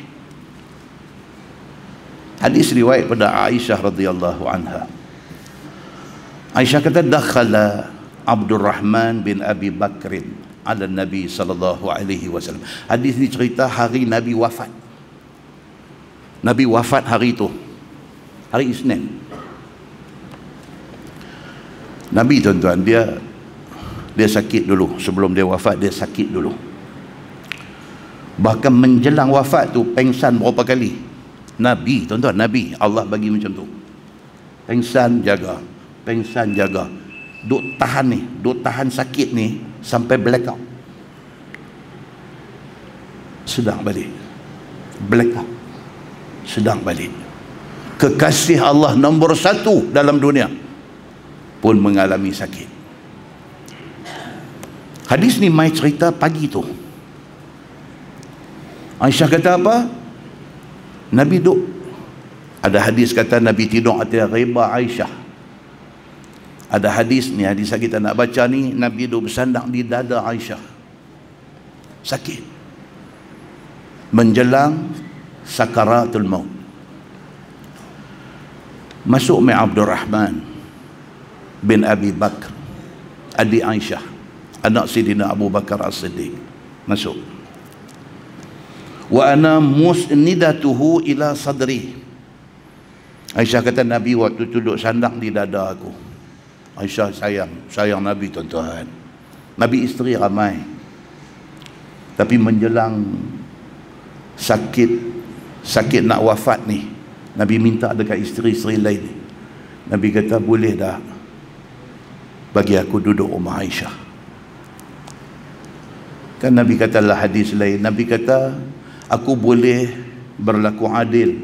Hadis riwayat pada Aisyah radhiyallahu anha. Aisyah kata dakhala Abdurrahman bin Abi Bakrin ala Nabi sallallahu alaihi wasallam. Hadis ni cerita hari Nabi wafat. Nabi wafat hari itu, hari Isnin. Nabi tuan-tuan, dia sakit dulu. Sebelum dia wafat, dia sakit dulu. Bahkan menjelang wafat tu pengsan berapa kali. Nabi tuan-tuan, Nabi Allah bagi macam tu. Pengsan jaga, pengsan jaga. Duk tahan sakit ni sampai blackout. Sedang balik. Blackout. Sedang balik. Kekasih Allah nombor 1 dalam dunia pun mengalami sakit. Hadis ni mai cerita pagi tu. Aisyah kata apa? Nabi duk. Ada hadis kata Nabi tidur atas riba Aisyah. Ada hadis ni, hadis kita nak baca ni, Nabi duk bersandar di dada Aisyah. Sakit. Menjelang sakaratul maut. Masuk mai Abdurrahman bin Abi Bakr, adik Aisyah, anak Sidina Abu Bakar As-Siddiq. Masuk. Wa ana musnidatuhu ila sadri. Aisyah kata Nabi waktu tu duduk sandang di dada aku. Aisyah sayang Nabi tuan-tuan. Nabi isteri ramai. Tapi menjelang sakit nak wafat ni, Nabi minta dekat isteri-isteri lain. Nabi kata boleh dah bagi aku duduk rumah Aisyah. Kan Nabi katalah hadis lain, Nabi kata aku boleh berlaku adil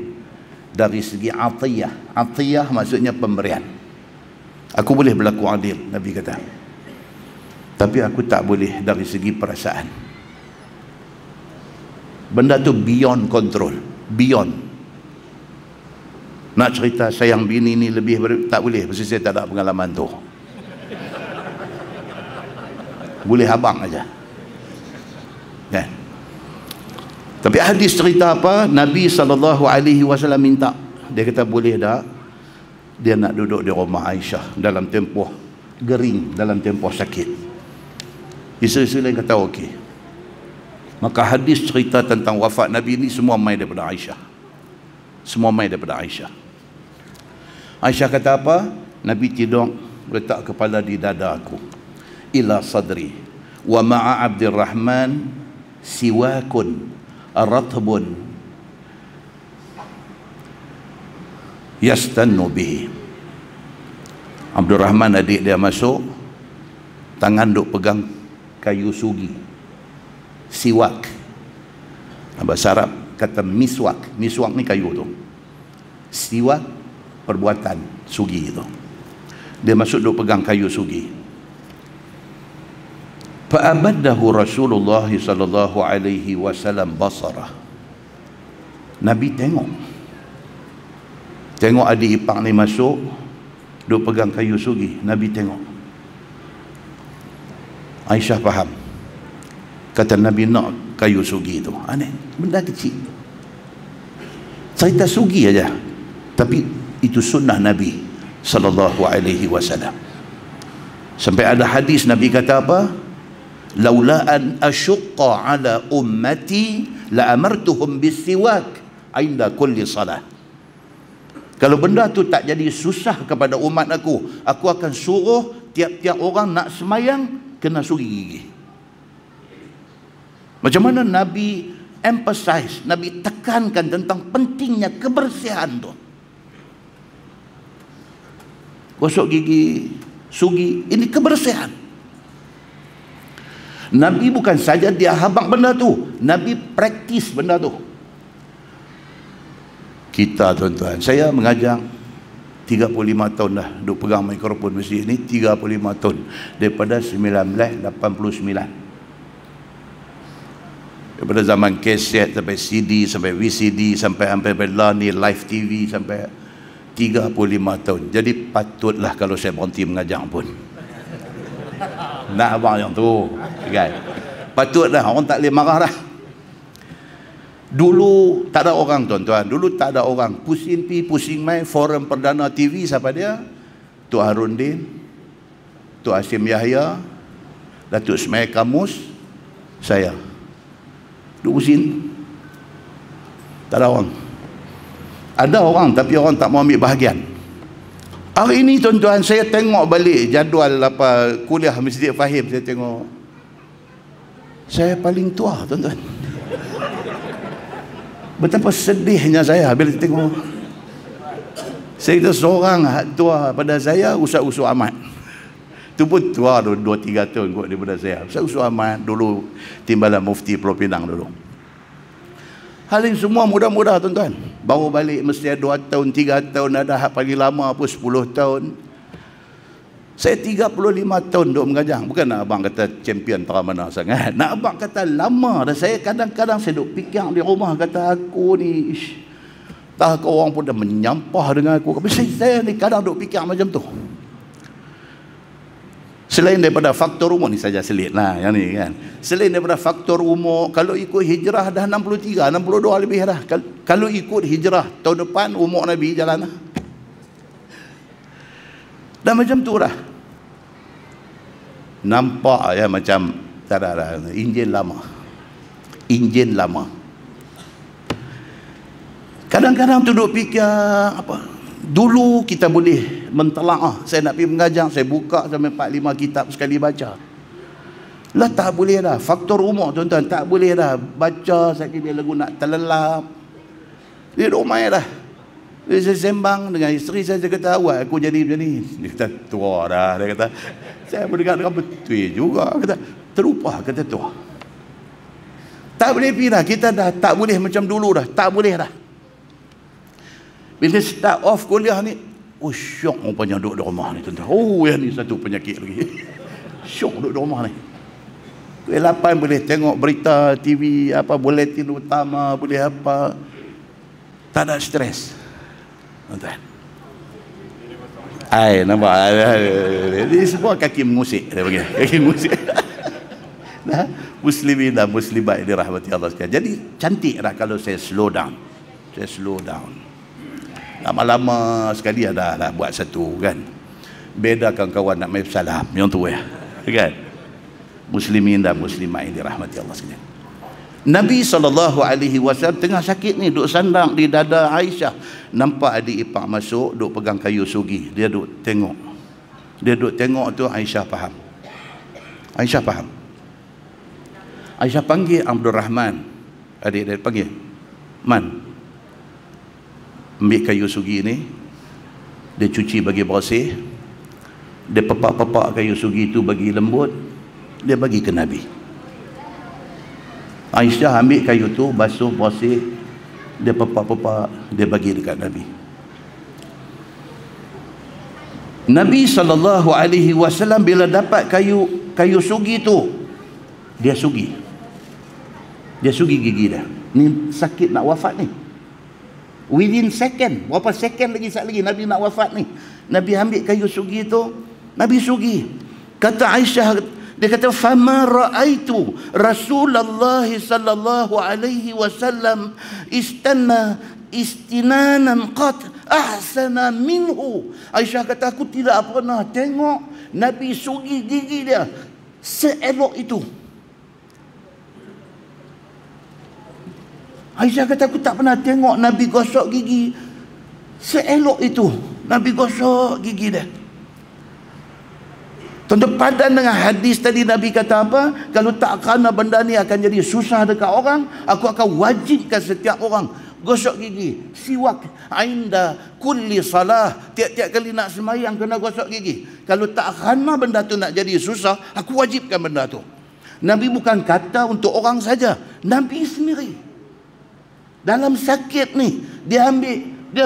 dari segi atiyah. Atiyah maksudnya pemberian. Aku boleh berlaku adil, Nabi kata. Tapi aku tak boleh dari segi perasaan. Benda tu beyond control. Beyond. Nak cerita sayang bini ni lebih tak boleh. Sebab saya tak ada pengalaman tu. Boleh abang aja. Kan? Tapi hadis cerita apa? Nabi SAW minta. Dia kata boleh tak? Dia nak duduk di rumah Aisyah dalam tempoh gering, dalam tempoh sakit. Isteri-isteri lain kata okey. Maka hadis cerita tentang wafat Nabi ni semua mai daripada Aisyah. Semua mai daripada Aisyah. Aisyah kata apa? Nabi tidur letak kepala di dada aku. Ila sadri. Wa ma'a Abdurrahman siwakun ratbun yastannu bihi. Abdurrahman adik dia masuk, tangan duk pegang kayu sugi, siwak. Bahasa Arab kata miswak. Miswak ni kayu tu. Siwak perbuatan sugi tu. Dia masuk duk pegang kayu sugi. Fa'abadahu Rasulullah sallallahu alaihi wasallam basarah. Nabi tengok adik ipar ni masuk duk pegang kayu sugi. Nabi tengok. Aisyah faham. Kata Nabi nak kayu sugi tu. Aneh, benda kecil. Cerita sugi aja. Tapi itu sunnah Nabi sallallahu alaihi wasallam. Sampai ada hadis Nabi kata apa? Laula an asyqa ala ummati la amartuhum bisiwak inda kulli salah. Kalau benda tu tak jadi susah kepada umat aku akan suruh tiap-tiap orang nak semayang kena sugi gigi. Macam mana Nabi emphasize, Nabi tekankan tentang pentingnya kebersihan tu. Gosok gigi, sugi, ini kebersihan. Nabi bukan saja dia habaq benda tu, Nabi praktis benda tu. Kita tuan-tuan, saya mengajar 35 tahun dah duk pegang mikrofon masjid ni, 35 tahun daripada 1989. Daripada zaman kaset sampai CD sampai VCD sampai ni live TV sampai 35 tahun. Jadi patutlah kalau saya berhenti mengajar pun. Nak abang yang tu kan? Patutlah, orang tak boleh marah dah. Dulu tak ada orang tuan-tuan. Dulu tak ada orang. Pusing pi, pusing mai. Forum Perdana TV siapa dia? Tok Harun Din, Tok Hashim Yahya, Datuk Ismail Kamus, saya. Duduk kursi, tak ada orang. Ada orang tapi orang tak mau ambil bahagian. Hari ini tuan-tuan, saya tengok balik jadual kuliah Masjid Fahim, saya tengok saya paling tua, tuan-tuan. Betapa sedihnya saya bila tengok. Saya kata seorang tua pada saya, Ustaz Usu Ahmad. Itu pun tua 2-3 tahun kot daripada saya. Ustaz Usu Ahmad dulu timbalan mufti Pulau Pinang dulu. Hal ini semua mudah-mudah, tuan-tuan. Baru balik mesti 2 tahun, 3 tahun, ada hak paling lama pun 10 tahun. Saya 35 tahun duduk mengajar. Bukan nak abang kata champion para mana sangat. Nak abang kata lama dah. Saya kadang-kadang saya duduk fikir di rumah, kata aku ni, tak orang pun dah menyampah dengan aku. Tapi saya ni kadang duduk fikir macam tu. Selain daripada faktor umur ni saja selit lah yang ni kan. Selain daripada faktor umur, kalau ikut hijrah dah 63, 62 lebih dah. Kalau ikut hijrah tahun depan umur Nabi jalan lah. Dah macam tu dah. Nampak ya macam tak ada Injil lama. Injil lama. Kadang-kadang tu duduk fikir apa? Dulu kita boleh mentelaah. Saya nak pergi mengajar, saya buka sampai 4-5 kitab sekali baca. Lah tak boleh dah. Faktor umur, tuan-tuan, tak boleh dah. Baca sakit dia lagu nak terlelap. Dia duduk main dah. Dia sembang dengan isteri saya, kata awak aku jadi macam ni. Dia kata tua dah. Dia kata saya berdengar betul juga. Kata terupah, kata tua. Tak boleh pergi dah. Kita dah tak boleh macam dulu dah. Tak boleh dah. Bila start off kuliah ni, syok rupanya duduk di rumah ni, tuan-tuan. Yang ni satu penyakit lagi. Syok duduk di rumah ni. Pukul 8 boleh tengok berita TV, buletin utama, boleh apa. Tak ada stres, tuan-tuan. Nampak? Ini semua kaki mengusik. Dia panggil kaki mengusik. Nah, muslimin dan muslimat dirahmati Allah sekalian. Jadi cantik dah kalau saya slow down. Saya slow down. Lama-lama sekali ada lah buat satu kan. Bedakan kawan nak main salam yang tu ya. Kan? Muslimin dan muslimat yang dirahmati Allah sekalian. Nabi SAW tengah sakit ni, duduk sandang di dada Aisyah. Nampak adik ipar masuk, duduk pegang kayu sugi. Dia duduk tengok. Dia duduk tengok tu, Aisyah faham. Aisyah faham. Aisyah panggil Abdul Rahman. Adik dia panggil. Man, ambil kayu sugi ni, dia cuci bagi bersih, dia pepak-pepak kayu sugi tu bagi lembut, dia bagi ke Nabi. Aisyah ambil kayu tu, basuh bersih, dia pepak-pepak, dia bagi dekat Nabi. Nabi SAW bila dapat kayu sugi tu, dia sugi gigi dia. Ni sakit nak wafat ni. Within second, berapa second lagi Nabi nak wafat ni. Nabi ambil kayu sugi tu, Nabi sugi. Kata Aisyah, dia kata fama raaitu Rasulullah sallallahu alaihi wasallam istanna istinanan qat ahsana minhu. Aisyah kata aku tidak pernah tengok Nabi sugi gigi dia seelok itu. Aisyah kata aku tak pernah tengok Nabi gosok gigi seelok itu. Nabi gosok gigi dia. Tentu padan dengan hadis tadi. Nabi kata apa? Kalau tak kerana benda ni akan jadi susah dekat orang, aku akan wajibkan setiap orang gosok gigi. Siwak inda kulli salah. Tiap-tiap kali nak semayang kena gosok gigi. Kalau tak kerana benda tu nak jadi susah, aku wajibkan benda tu. Nabi bukan kata untuk orang saja. Nabi sendiri dalam sakit ni, dia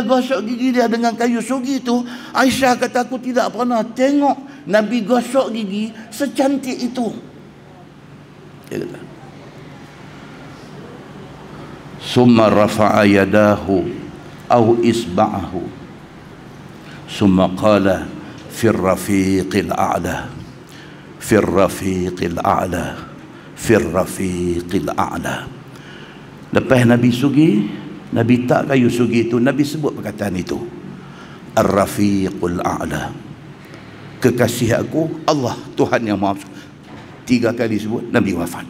gosok gigi dia dengan kayu sugi tu. Aisyah kata aku tidak pernah tengok Nabi gosok gigi secantik itu. Dia kata summa rafa'a yadahu aw isba'ahu summa qala fir rafiqil a'la fir rafiqil a'la fir rafiqil a'la. Lepas Nabi sugi, Nabi tak kayu sugi itu, Nabi sebut perkataan itu, Ar-Rafiqul A'la, kekasih aku Allah, Tuhan yang Maha. 3 kali sebut, Nabi wafat.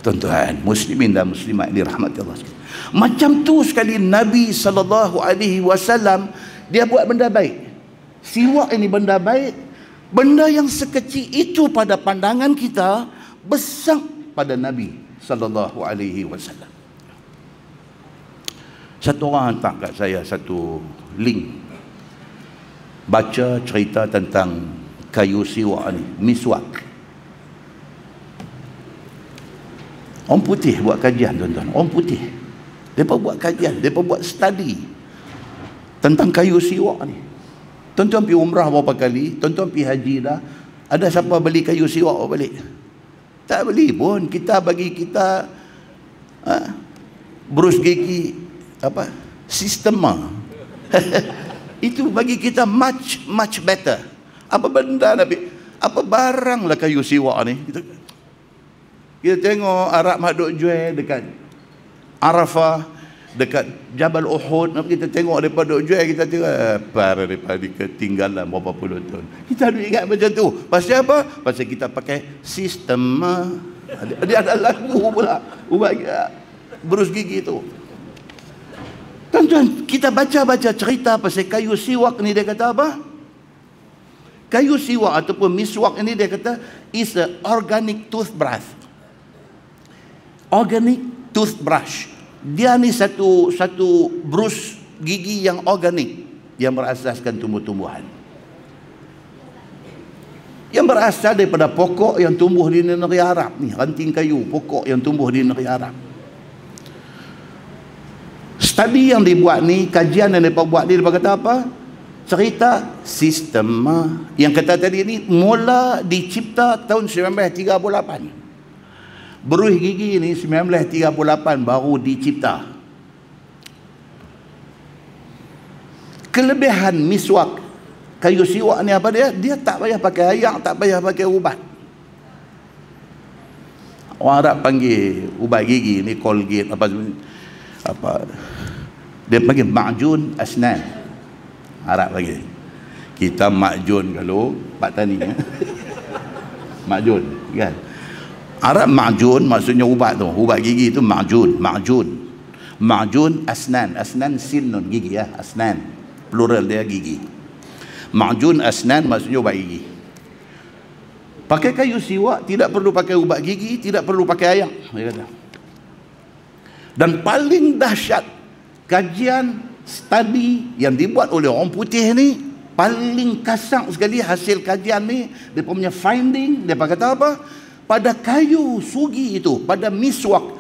Tuan-tuan, muslimin dan muslimat dirahmati Allah sekalian. Macam tu sekali Nabi SAW, dia buat benda baik. Siwak ini benda baik. Benda yang sekecil itu pada pandangan kita besar pada Nabi SAW. Satu orang hantar kat saya satu link, baca cerita tentang kayu siwak ni, miswak. Orang putih buat kajian, tuan-tuan. Orang putih, mereka buat kajian, mereka buat study tentang kayu siwak ni. Tuan-tuan pergi umrah berapa kali, tuan-tuan pergi haji dah, ada siapa beli kayu siwak balik? Tak beli pun. Kita bagi kita brus gigi sistema itu bagi kita much better. Apa benda Nabi, apa barang lah kayu siwak ni. Kita tengok Arab mak duk jual dekat Arafah, dekat Jabal Uhud, kita tengok mereka duk jual, kita tengok apa daripada ketinggalan berapa puluh tahun. Kita duk ingat macam tu. Pasal apa? Pasal kita pakai sistema. Dia ada lagu pula ubat berus gigi tu. Tuan-tuan, kita baca-baca cerita pasal kayu siwak ni, dia kata apa? Kayu siwak ataupun miswak ini, dia kata is a organic toothbrush. Organic toothbrush. Dia ni satu brus gigi yang organik, yang berasaskan tumbuh-tumbuhan, yang berasal daripada pokok yang tumbuh di negeri Arab ni, ranting kayu, pokok yang tumbuh di negeri Arab. Studi yang dibuat ni, kajian yang mereka buat ni, mereka kata apa? Cerita sistema yang kata tadi ni mula dicipta tahun 1938. Berus gigi ni 1938 baru dicipta. Kelebihan miswak kayu siwak ni apa dia? Dia tak payah pakai ayak, tak payah pakai ubat. Orang Arab panggil ubat gigi ni Colgate apa dia panggil ma'jun asnan. Arab panggil. Kita ma'jun kalau Pak Tani ma'jun kan. Arab ma'jun maksudnya ubat tu, ubat gigi tu ma'jun. Ma'jun asnan, asnan sin nun gigi ya, asnan plural dia gigi. Ma'jun asnan maksudnya ubat gigi. Pakai kayu siwak, tidak perlu pakai ubat gigi, tidak perlu pakai ayak, dia kata. Dan paling dahsyat, kajian studi yang dibuat oleh orang putih ni, paling kasar sekali hasil kajian ni, dia punya finding, dia kata apa? Pada kayu sugi itu, pada miswak,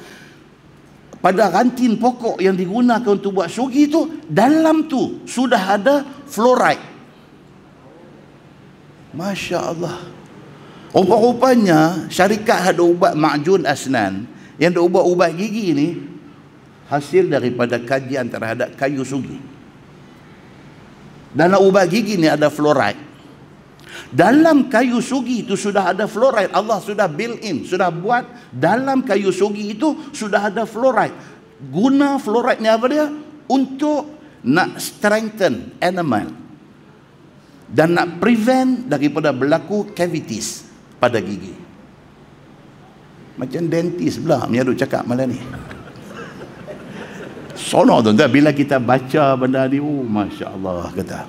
pada ranting pokok yang digunakan untuk buat sugi itu, dalam tu sudah ada fluoride. Masya Allah. Rupa-rupanya syarikat ada ubat ma'jun asnan yang ada ubat-ubat gigi ni hasil daripada kajian terhadap kayu sugi. Dalam ubat gigi ni ada fluoride. Dalam kayu sugi itu sudah ada fluoride. Allah sudah built in, sudah buat dalam kayu sugi itu sudah ada fluoride. Guna fluoride ni apa dia? Untuk nak strengthen enamel dan nak prevent daripada berlaku cavities pada gigi. Macam dentist pula menyaduk cakap malam ni. Sono tuan-tuan, bila kita baca benda ni, Masya Allah kata.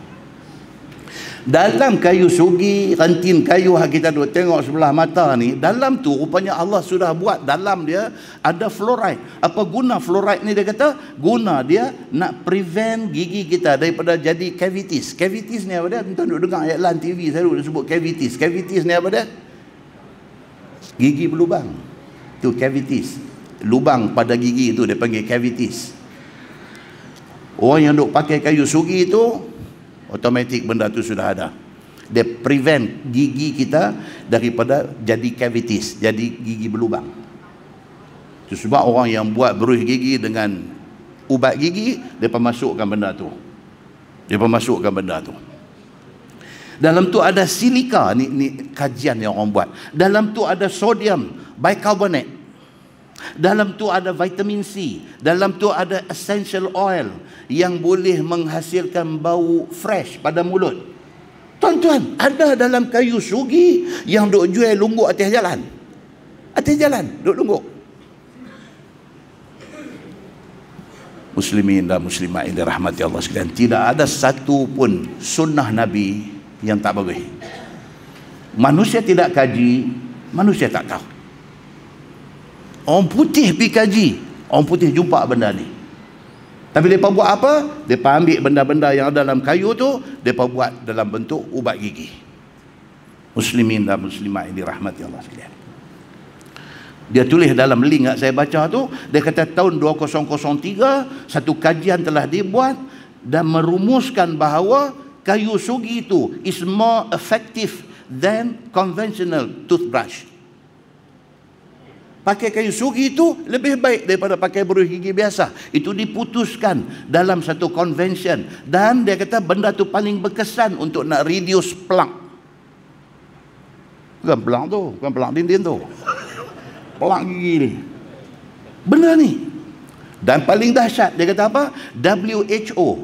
Dalam kayu sugi, ranting kayu yang kita duk tengok sebelah mata ni, dalam tu rupanya Allah sudah buat dalam dia ada fluoride. Apa guna fluoride ni? Dia kata guna dia nak prevent gigi kita daripada jadi cavities. Cavities ni apa dia? Tuan duk dengar iklan TV selalu dia sebut cavities. Cavities ni apa dia? Gigi berlubang. Tu cavities. Lubang pada gigi tu dia panggil cavities. Orang yang duk pakai kayu sugi tu automatik benda tu sudah ada. Dia prevent gigi kita daripada jadi cavities, jadi gigi berlubang. Itu sebab orang yang buat berus gigi dengan ubat gigi, dia masukkan benda tu. Dia masukkan benda tu. Dalam tu ada silika, ni kajian yang orang buat. Dalam tu ada sodium bicarbonate. Dalam tu ada vitamin C. Dalam tu ada essential oil yang boleh menghasilkan bau fresh pada mulut. Tuan-tuan, ada dalam kayu sugi yang duk jual lungguk atas jalan. Atas jalan duk lungguk. Muslimin dan muslimat yang dirahmati Allah sekalian, tidak ada satu pun sunnah Nabi yang tak bagus. Manusia tidak kaji, manusia tak tahu. Orang putih pergi kaji, orang putih jumpa benda ni. Tapi mereka buat apa? Mereka ambil benda-benda yang ada dalam kayu tu, mereka buat dalam bentuk ubat gigi. Muslimin dan muslimat yang dirahmati Allah sekalian, dia tulis dalam link yang saya baca tu, dia kata tahun 2003 satu kajian telah dibuat dan merumuskan bahawa kayu sugi itu is more effective than conventional toothbrush. Pakai kayu sugi itu lebih baik daripada pakai berus gigi biasa. Itu diputuskan dalam satu convention, dan dia kata benda tu paling berkesan untuk nak reduce plak. Bukan plak tu, bukan plak dinding tu, plak gigi ni, benda ni. Dan paling dahsyat, dia kata apa? WHO,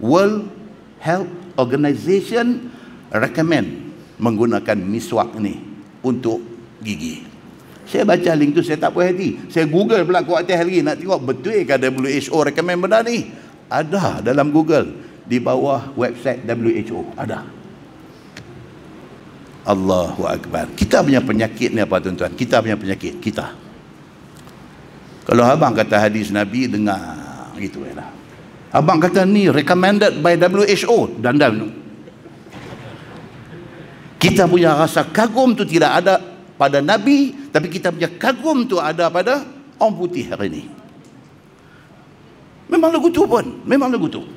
World Health Organization, recommend menggunakan miswak ni untuk gigi. Saya baca link tu, saya tak puas hati. Saya Google pula kuat atas lagi nak tengok betul ke WHO recommend benda ni. Ada dalam Google, di bawah website WHO ada. Allahu Akbar. Kita punya penyakit ni apa tuan-tuan? Kita punya penyakit kita. Kalau abang kata hadis Nabi, dengar gitu lah. Abang kata ni recommended by WHO, dan kita punya rasa kagum tu tidak ada pada Nabi, tapi kita punya kagum tu ada pada orang putih hari ini. Memang lagu tu pun, memang lagu tu.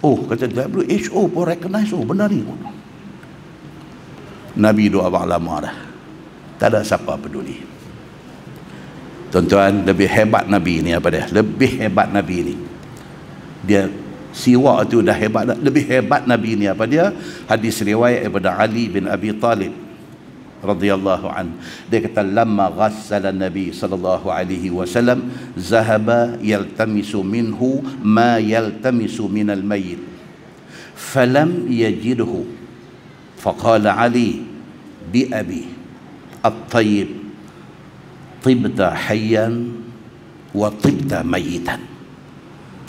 Oh, kata WHO pun recognize, oh benar ni. Nabi doa abang lama dah, tak ada siapa peduli. Tuan-tuan, lebih hebat Nabi ni apa dia? Lebih hebat Nabi ni, dia siwak tu dah hebat. Lebih hebat Nabi ni apa dia? Hadis riwayat daripada Ali bin Abi Talib radhiyallahu an, dia kata lamma ghassala Nabi sallallahu alaihi wasallam zahaba yaltamisu minhu ma yaltamisu minal mayyit falam yajidhu faqala Ali bi abi at-tayyib tibta hayyan wa tibta mayyitan,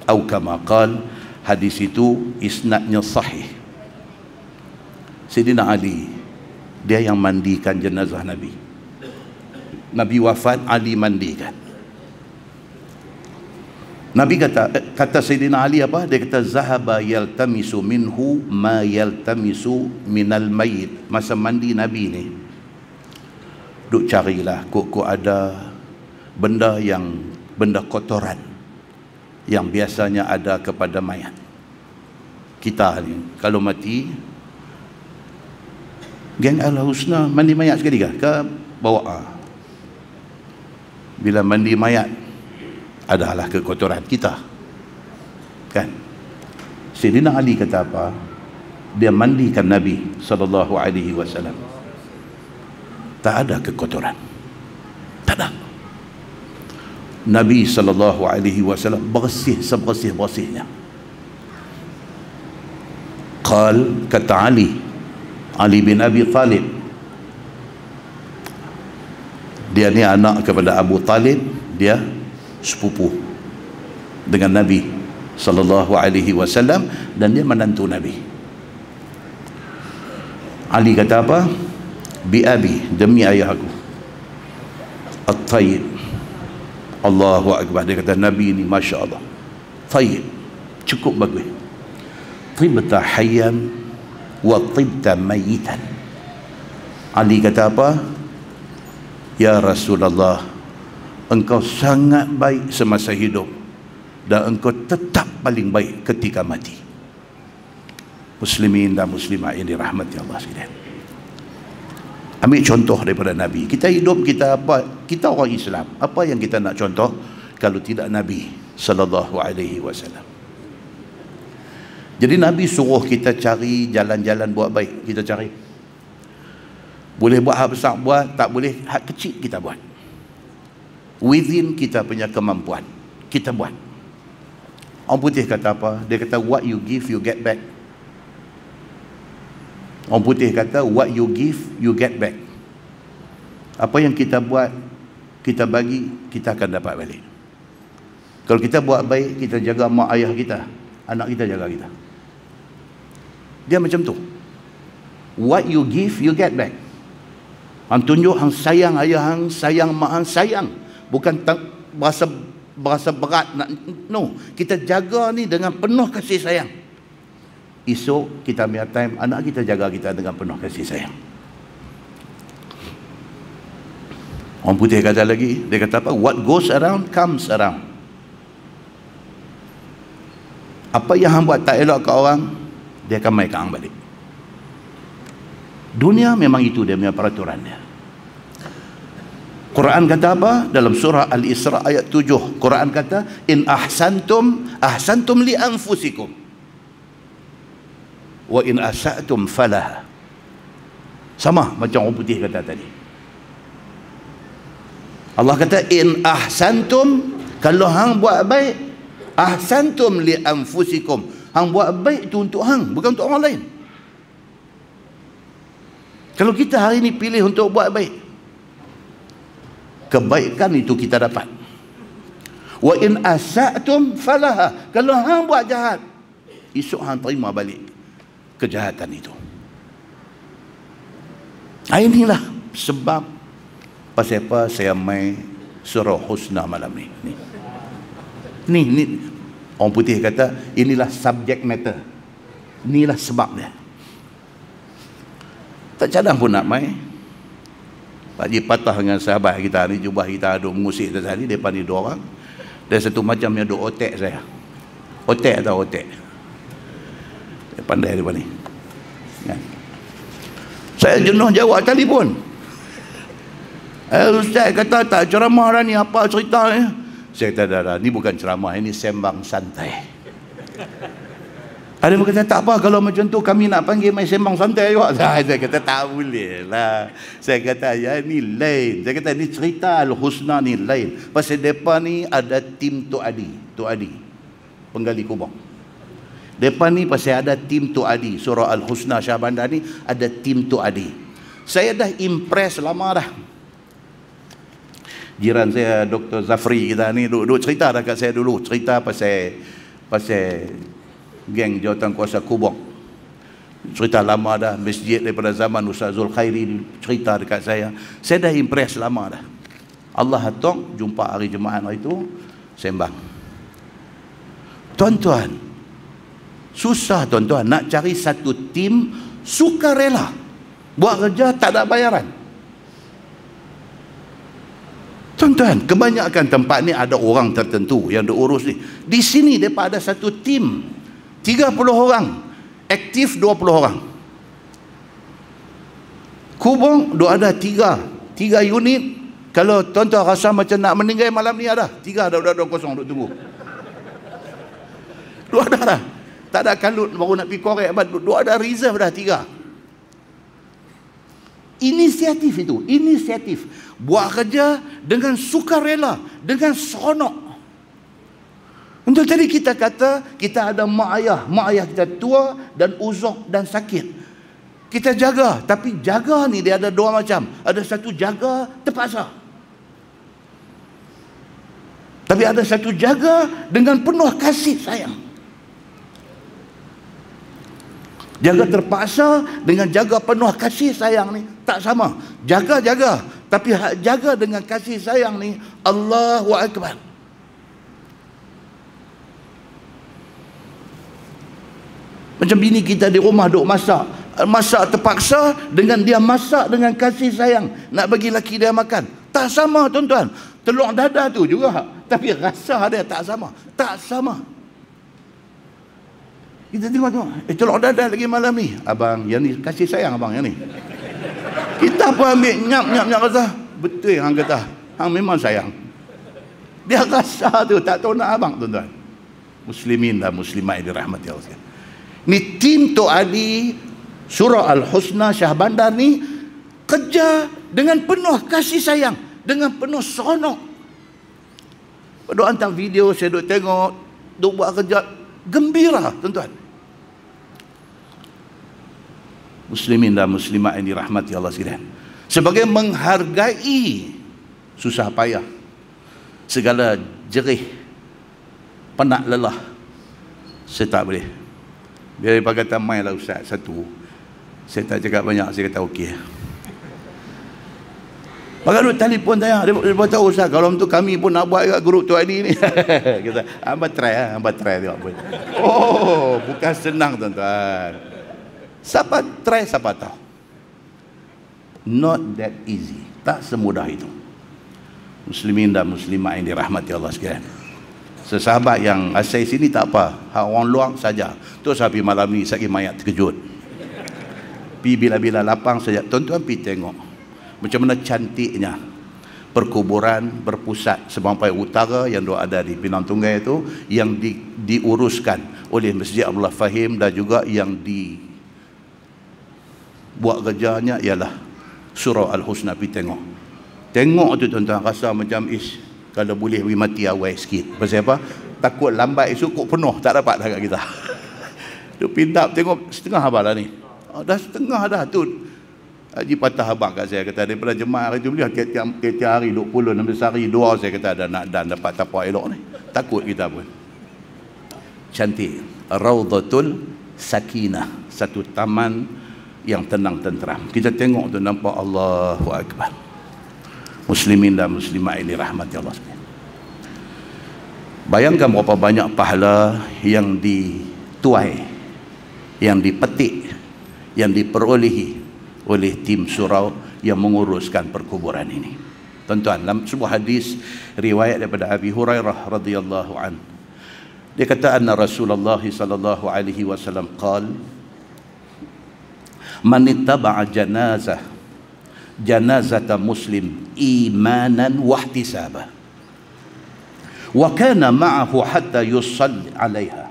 atau kama qala. Hadis itu isnadnya sahih. Sayyidina Ali, dia yang mandikan jenazah Nabi. Nabi wafat, Ali mandikan. Nabi kata Sayyidina Ali apa? Dia kata zahaba yaltamisu minhu ma yaltamisu minal mayyit. Masa mandi Nabi ni, duk carilah kok ada benda kotoran yang biasanya ada kepada mayat. Kita ni kalau mati, geng Al-Husna mandi mayat sekali ke bawa. Bila mandi mayat adalah kekotoran kita, kan? Sayyidina Ali kata apa? Dia mandikan Nabi sallallahu alaihi wasallam, tak ada kekotoran, tak ada. Nabi sallallahu alaihi wasallam bersih sebersih-bersihnya. Kata Ali bin Abi Talib, dia ni anak kepada Abu Talib, dia sepupu dengan Nabi sallallahu alaihi wasallam, dan dia menantu Nabi. Ali kata apa? Bi abi, demi ayah aku, at-tayyib. Allahu Akbar. Dia kata Nabi ni masya Allah, tayyib, cukup bagus. Tibta hayyan wa tibta mayitan. Ali kata apa? Ya Rasulullah, engkau sangat baik semasa hidup dan engkau tetap paling baik ketika mati. Muslimin dan muslimat yang dirahmati Allah sekalian, ambil contoh daripada Nabi. Kita hidup, kita apa? Kita orang Islam, apa yang kita nak contoh kalau tidak Nabi sallallahu alaihi wasallam? Jadi Nabi suruh kita cari jalan-jalan buat baik, kita cari. Boleh buat hak besar buat, tak boleh hak kecil kita buat. Within kita punya kemampuan, kita buat. Orang putih kata apa? Dia kata what you give you get back. Orang putih kata what you give you get back. Apa yang kita buat, kita bagi, kita akan dapat balik. Kalau kita buat baik, kita jaga mak ayah kita, anak kita jaga kita. Dia macam tu. What you give, you get back. Hang tunjuk hang sayang ayah hang, sayang mak hang, sayang. Bukan berasa berat nak, no. Kita jaga ni dengan penuh kasih sayang. Esok kita ambil time, anak kita jaga kita dengan penuh kasih sayang. Orang putih kata lagi, dia kata apa? What goes around comes around. Apa yang hang buat tak elok ke orang, dia akan mai ke hang balik. Dunia memang itu dia punya peraturan dia. Quran kata apa? Dalam surah Al-Isra ayat 7, Quran kata, in ahsantum li anfusikum wa in asa'tum falaha. Sama macam orang putih kata tadi. Allah kata, in ahsantum, kalau hang buat baik, ahsantum li anfusikum, hang buat baik itu untuk hang, bukan untuk orang lain. Kalau kita hari ini pilih untuk buat baik, kebaikan itu kita dapat. Wa in asa'tum falaha, kalau hang buat jahat, esok hang terima balik kejahatan itu. Inilah sebab pasal apa saya main surah Husna malam ni. Ni orang putih kata inilah subject matter. Inilah sebab dia. Tak cadang pun nak main. Pak Haji patah dengan sahabat kita ni, jubah kita duk mengusik tadi, depan ni dua orang. Dan satu macam yang duk otek saya. Otek atau otek. Dia pandai depan ni. Kan? Saya jenuh jawab telefon. Ustaz kata tak ceramah dah ni, apa cerita ni? Saya kata dah, ni bukan ceramah, ini sembang santai. Ada yang berkata tak apa kalau macam tu kami nak panggil main sembang santai juga. Saya kata tak boleh lah. Saya kata ya ni lain. Saya kata ni cerita Al-Husna ni lain. Pasal mereka ni ada tim Tok Adi penggali kubur. Mereka ni pasal ada tim Tok Adi. Surah Al-Husna Syahbandar ni ada tim Tok Adi. Saya dah impress lama dah. Jiran saya Dr. Zafri kita ni duk cerita dah kat saya dulu. Cerita pasal geng jawatan kuasa kubur. Cerita lama dah, masjid daripada zaman Ustaz Zulkhairi cerita dekat saya. Saya dah impress lama dah. Allah hatung jumpa hari Jumaat hari itu sembang. Tuan-tuan, susah tuan-tuan nak cari satu tim sukarela buat kerja tak ada bayaran. Tuan-tuan, kebanyakan tempat ni ada orang tertentu yang diurus ni. Di sini mereka ada satu tim 30 orang, aktif 20 orang. Kubur dua ada 3 unit. Kalau tuan-tuan rasa macam nak meninggal malam ni ada 3 dah kosong duk tunggu. Dua dah. Tak ada kalut baru nak pergi korek, dua ada reserve dah 3. Inisiatif itu, inisiatif buat kerja dengan sukarela, dengan seronok. Untuk tadi kita kata kita ada mak ayah kita tua dan uzur dan sakit. Kita jaga, tapi jaga ni dia ada dua macam. Ada satu jaga terpaksa. Tapi ada satu jaga dengan penuh kasih sayang. Jaga terpaksa dengan jaga penuh kasih sayang ni tak sama. Jaga, tapi jaga dengan kasih sayang ni Allahu Akbar. Macam bini kita di rumah duk masak terpaksa dengan dia masak dengan kasih sayang nak bagi laki dia makan. Tak sama tuan-tuan. Telur dadah tu juga, tapi rasa dia tak sama. Tak sama. Kita tengok telur dadah lagi malam ni. Abang, yang ni kasih sayang abang yang ni. Kita pun ambil nyap rasa. Betul yang hang kata. Hang memang sayang. Dia rasa tu tak tahu nak abang tuan-tuan. Muslimin dan muslimat dirahmati Allah sekalian. Ni tim Tok Adi surah Al-Husna Syahbandar ni kerja dengan penuh kasih sayang, dengan penuh seronok. Duk hantar video saya duk tengok, duk buat kerja gembira tuan-tuan. Muslimin dan muslimat yang dirahmati Allah sekalian. Sebagai menghargai susah payah, segala jerih penat lelah. Saya tak boleh. Dia kata main lah ustaz satu. Saya tak cakap banyak, saya kata okey. Maka duk telefon saya, dia tahu ustaz, kalau untuk kami pun nak buat kat grup tu hari ni. Kata, hamba try tengok apa. Oh, bukan senang tuan-tuan. Siapa try, siapa tahu. Not that easy. Tak semudah itu. Muslimin dan muslimat yang dirahmati Allah sekalian. Sesahabat yang asal sini tak apa, hak orang luar saja. Tu sapi malam ni sakit mayat terkejut. Pi bila-bila lapang saja, tuan-tuan pi tengok macam mana cantiknya perkuburan berpusat Semampai Utara yang ada di Pinang Tunggai itu, yang diuruskan oleh Masjid Abdullah Fahim, dan juga yang dibuat kerjanya ialah Surau Al-Husna. Pi tengok tu tuan-tuan, rasa macam kalau boleh pergi mati awal sikit. Pasal apa? Takut lambat esok kok penuh, tak dapat dah kat kita. Tu pindap tengok setengah abang lah ni. Dah setengah dah tu. Haji patah abang kat saya, kata daripada jemaah hari tu boleh tiap hari 20 16 hari dua, saya kata ada nak dan dapat tapak elok ni. Takut kita pun. Cantik. Raudhatul Sakinah, satu taman yang tenang tenteram. Kita tengok tu nampak Allahu Akbar. Muslimin dan muslimat ini rahmati Allah sekalian. Bayangkan berapa banyak pahala yang dituai, yang dipetik, yang diperolehi oleh tim surau yang menguruskan perkuburan ini. Tuan-tuan, dalam sebuah hadis riwayat daripada Abi Hurairah radhiyallahu an, dia kata anna Rasulullah sallallahu alaihi wasallam qala man ittaba'a janazata muslim imanan wa ihtisaba wa kana ma'ahu hatta yusalli 'alaiha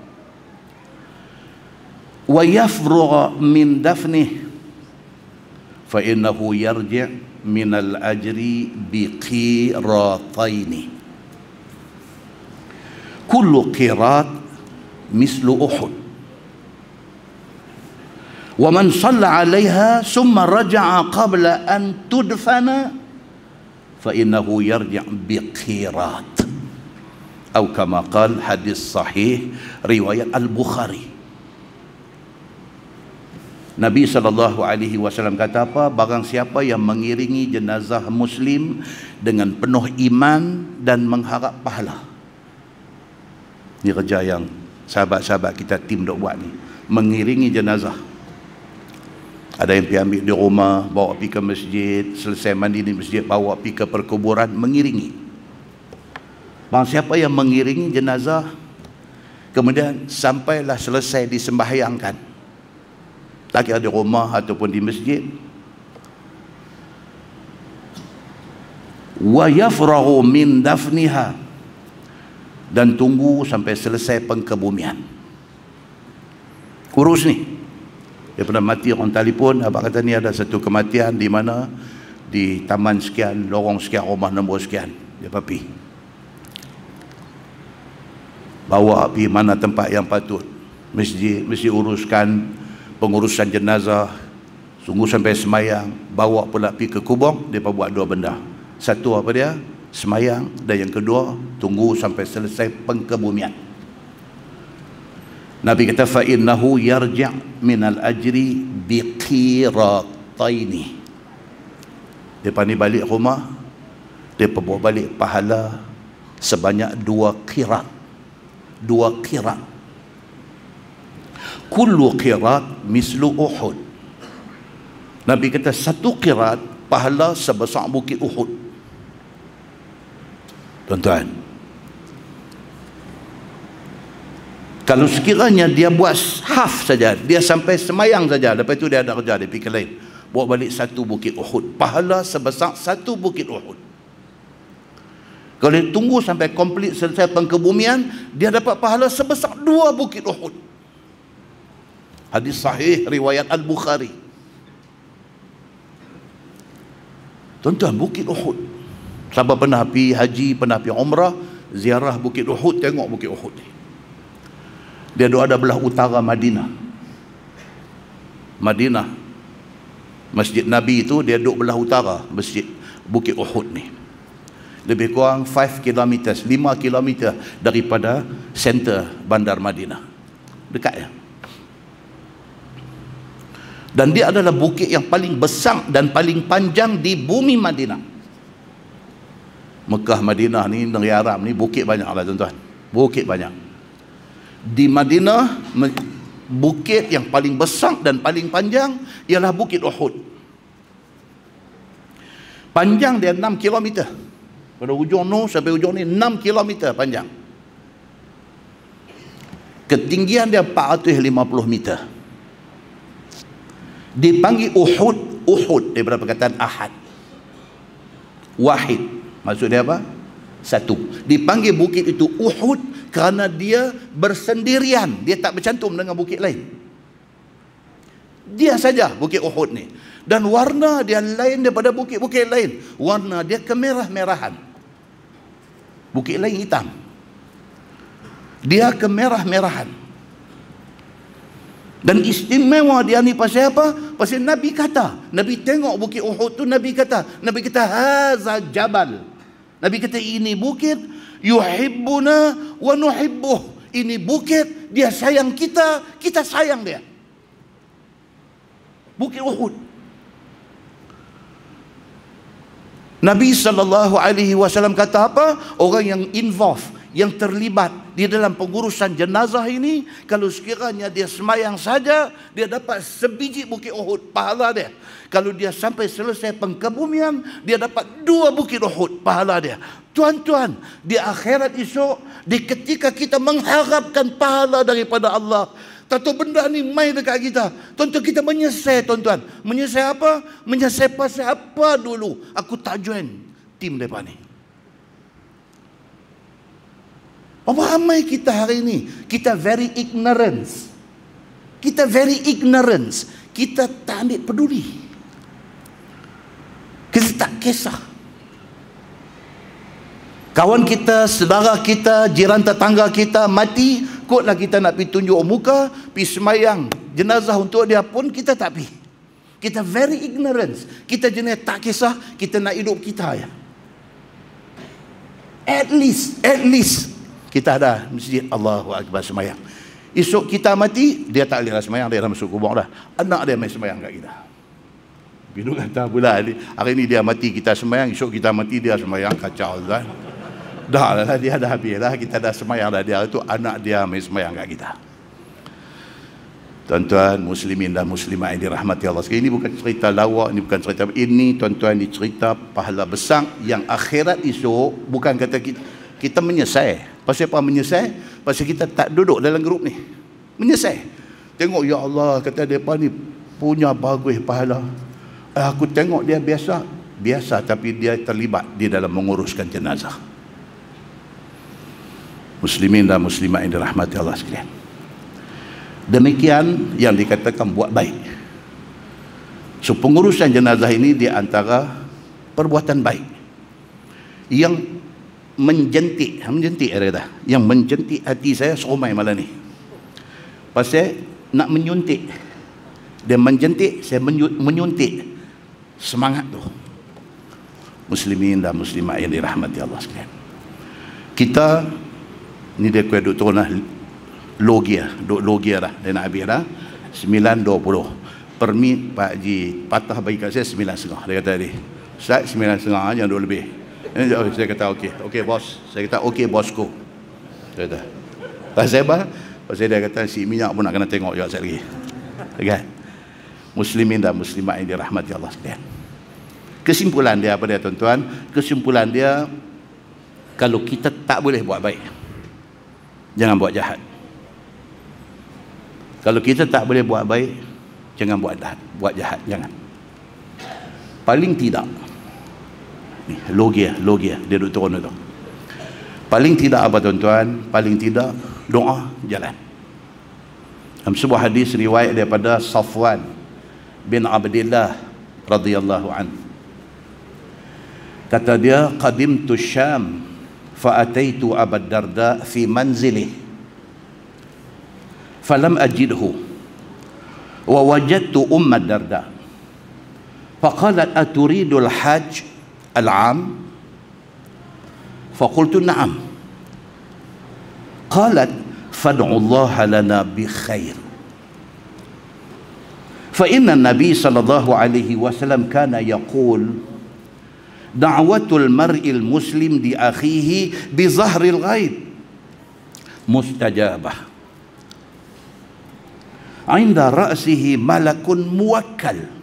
wa yafrugha min dafnihi fa innahu yarji' min al-ajri biqirataini kullu qirat mislu Uhud wa man shalla 'alaiha thumma raja'a qabla an tudfana fa innahu yarji' biqirat atau kama qala, hadis sahih riwayat Al-Bukhari. Nabi SAW kata apa? Barang siapa yang mengiringi jenazah muslim dengan penuh iman dan mengharap pahala. Ini kerja yang sahabat-sahabat kita tim dok buat ni. Mengiringi jenazah. Ada yang pergi ambil di rumah, bawa pergi ke masjid, selesai mandi di masjid, bawa pergi ke perkuburan, mengiringi. Barang siapa yang mengiringi jenazah, kemudian sampailah selesai disembahyangkan, tak kira di rumah ataupun di masjid, wa yafrahu min dafniha, dan tunggu sampai selesai pengkebumian. Kurus ni, dia pernah mati, orang telefon, abang kata ni ada satu kematian di mana, di taman sekian, lorong sekian, rumah nombor sekian. Dia pergi, bawa pergi mana tempat yang patut, masjid, mesti uruskan pengurusan jenazah, sungguh sampai semayang, bawa pula pergi ke kubur. Dia buat dua benda. Satu apa dia? Semayang, dan yang kedua tunggu sampai selesai pengkebumian. Nabi kata fa innahu yarji' minal ajri biqirataini. Depa ni balik rumah, depa bawa balik pahala sebanyak 2 qirat. 2 qirat. Kullu qirat mislu Uhud. Nabi kata 1 qirat pahala sebesar bukit Uhud. Tuan-tuan, kalau sekiranya dia buat half saja, dia sampai semayang saja, lepas itu dia ada kerja, dia fikir lain, bawa balik 1 bukit Uhud, pahala sebesar 1 bukit Uhud. Kalau dia tunggu sampai komplit selesai pengkebumian, dia dapat pahala sebesar 2 bukit Uhud. Hadis sahih riwayat Al-Bukhari. Tuan-tuan, bukit Uhud, siapa pernah pergi haji, pernah pergi umrah, ziarah bukit Uhud, tengok bukit Uhud ni. Dia ada belah utara Madinah. Madinah, Masjid Nabi itu dia duduk belah utara masjid bukit Uhud ni. lebih kurang 5 km, 5 km daripada center bandar Madinah. Dekat ya. Dan dia adalah bukit yang paling besar dan paling panjang di bumi Madinah. Mekah, Madinah ni, negeri Arab ni bukit banyak lah tuan-tuan. Bukit banyak. Di Madinah, bukit yang paling besar dan paling panjang ialah Bukit Uhud. Panjang dia 6 km. Pada ujung tu sampai ujung ni 6 km panjang. Ketinggian dia 450 meter. Dipanggil Uhud. Uhud daripada perkataan ahad. Wahid. Maksud dia apa? Satu. Dipanggil bukit itu Uhud kerana dia bersendirian. Dia tak bercantum dengan bukit lain. Dia saja bukit Uhud ni. Dan warna dia lain daripada bukit-bukit lain. Warna dia kemerah-merahan. Bukit lain hitam. Dia kemerah-merahan. Dan istimewa dia ni pasal apa? Pasal Nabi kata, Nabi tengok bukit Uhud tu, Nabi kata haza jabal. Nabi kata ini bukit yuhibbuna wa nuhibbuh. Ini bukit, dia sayang kita, kita sayang dia. Bukit Uhud. Nabi SAW kata apa? Orang yang involved, yang terlibat di dalam pengurusan jenazah ini, kalau sekiranya dia semayang saja, dia dapat sebiji bukit Uhud pahala dia. Kalau dia sampai selesai pengkebumian, dia dapat 2 bukit Uhud pahala dia. Tuan-tuan, di akhirat esok, di ketika kita mengharapkan pahala daripada Allah, tahu benda ni main dekat kita, tuan-tuan, kita menyesal tuan-tuan. Menyesal apa? Menyesal pasal apa dulu aku tak join tim mereka ni. Apa ramai kita hari ini? Kita very ignorance. Kita very ignorance. Kita tak ambil peduli. Kita tak kisah. Kawan kita, saudara kita, jiran tetangga kita mati, kotlah kita nak pergi tunjuk muka, pergi semayang jenazah untuk dia pun kita tak pergi. Kita very ignorance. Kita jenis tak kisah, kita nak hidup kita ya. At least kita ada masjid Allahu Akbar semayang. Esok kita mati, dia tak boleh lah semayang, dia dah masuk kubur dah. Anak dia main semayang kat kita. Bila kata pula hari ni dia mati kita semayang, esok kita mati dia semayang, kacau kan. Dah lah, dia dah habis lah, kita dah semayang dah, dia itu anak dia main semayang kat kita. Tuan-tuan muslimin dan muslimat yang dirahmati Allah sekalian, ini bukan cerita lawak, ini bukan cerita ini, tuan-tuan, ini cerita pahala besar yang akhirat esok. Bukan kata kita menyesal. Pasal apa menyesal? Pasal kita tak duduk dalam grup ni. Menyesal. Tengok, ya Allah, kata mereka ni punya bagus pahala. Aku tengok dia biasa, tapi dia terlibat di dalam menguruskan jenazah. Muslimin dan muslimat yang dirahmati Allah sekalian, demikian yang dikatakan buat baik. So pengurusan jenazah ini di antara perbuatan baik yang menjentik yang menjentik hati saya serumai malam ni. Pasal nak menyuntik, dia menjentik, saya menyuntik semangat tu. Muslimin dan muslimat yang dirahmati Allah sekalian, kita ni dia kuat duk turun lah logia dah, dia nak habis dah 9.20 permit Pak Haji patah bagi kat saya 9.30. Dia kata tadi, Ustaz 9.30 jangan 2 lebih. Saya kata okey bos. Saya kata okey bosku. Dia kata pasal apa? Pasal dia kata si minyak pun nak kena tengok juga sekali lagi. Kan? Muslimin dan muslimat yang dirahmati Allah sekalian, kesimpulan dia apa dia tuan-tuan? Kesimpulan dia, kalau kita tak boleh buat baik, jangan buat jahat. Kalau kita tak boleh buat baik, jangan buat jahat, jangan. Paling tidak ni logia dia duduk turun itu. Paling tidak apa tuan-tuan? Paling tidak doa jalan. Dalam sebuah hadis riwayat daripada Safwan bin Abdillah radhiyallahu an, kata dia, qadimtu Syam fa ataitu Abu Darda fi manzilihi falam ajidhu wa wajadtu Ummu Darda faqalat aturidul hajj al-am Faqultu na'am. Qalat fad'u Allah lana bi khair. Fa inna Nabi sallallahu alaihi wasallam kana yaqul da'watul mar'il muslim li akhihi bi zahril ghaib mustajabah. 'Inda ra'sihi malakun muwakkal.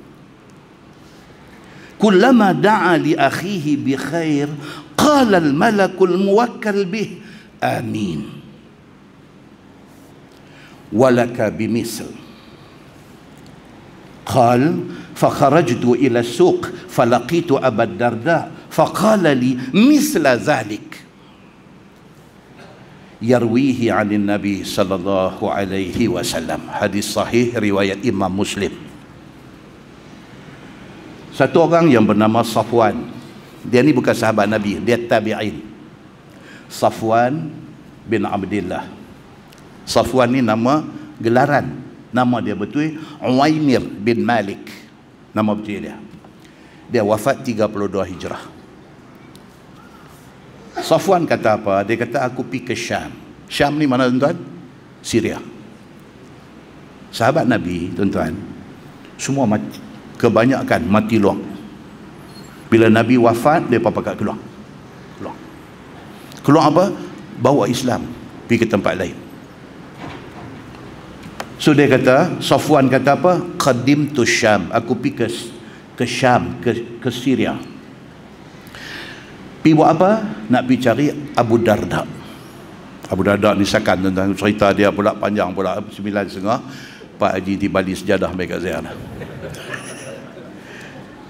كلما دعا لأخيه بخير قال الملك الموكل به آمين ولك بمثل. قال فخرجت إلى السوق فلقيت أبا الدرداء فقال لي مثل ذلك يرويه عن النبي صلى الله عليه وسلم. Hadis sahih riwayat Imam Muslim. Satu orang yang bernama Safwan, dia ni bukan sahabat Nabi, dia tabi'in. Safwan bin Abdillah. Safwan ni nama gelaran, nama dia betul Uwaimir bin Malik, nama betul dia. Dia wafat 32 Hijrah. Safwan kata apa? Dia kata aku pergi ke Syam. Syam ni mana tuan-tuan? Syria. Sahabat Nabi tuan-tuan semua mati, kebanyakan mati luang. Bila Nabi wafat, dia pakai keluar. Keluar apa? Bawa Islam pergi ke tempat lain. So dia kata, Safwan kata apa? Qadimtu Syam, aku pergi ke Syam, ke Syria. Pergi buat apa? Nak pergi cari Abu Darda. Abu Darda ni sakan tentang cerita dia pula panjang pula 9.5. Pak Haji di Bali sejadah mereka saya.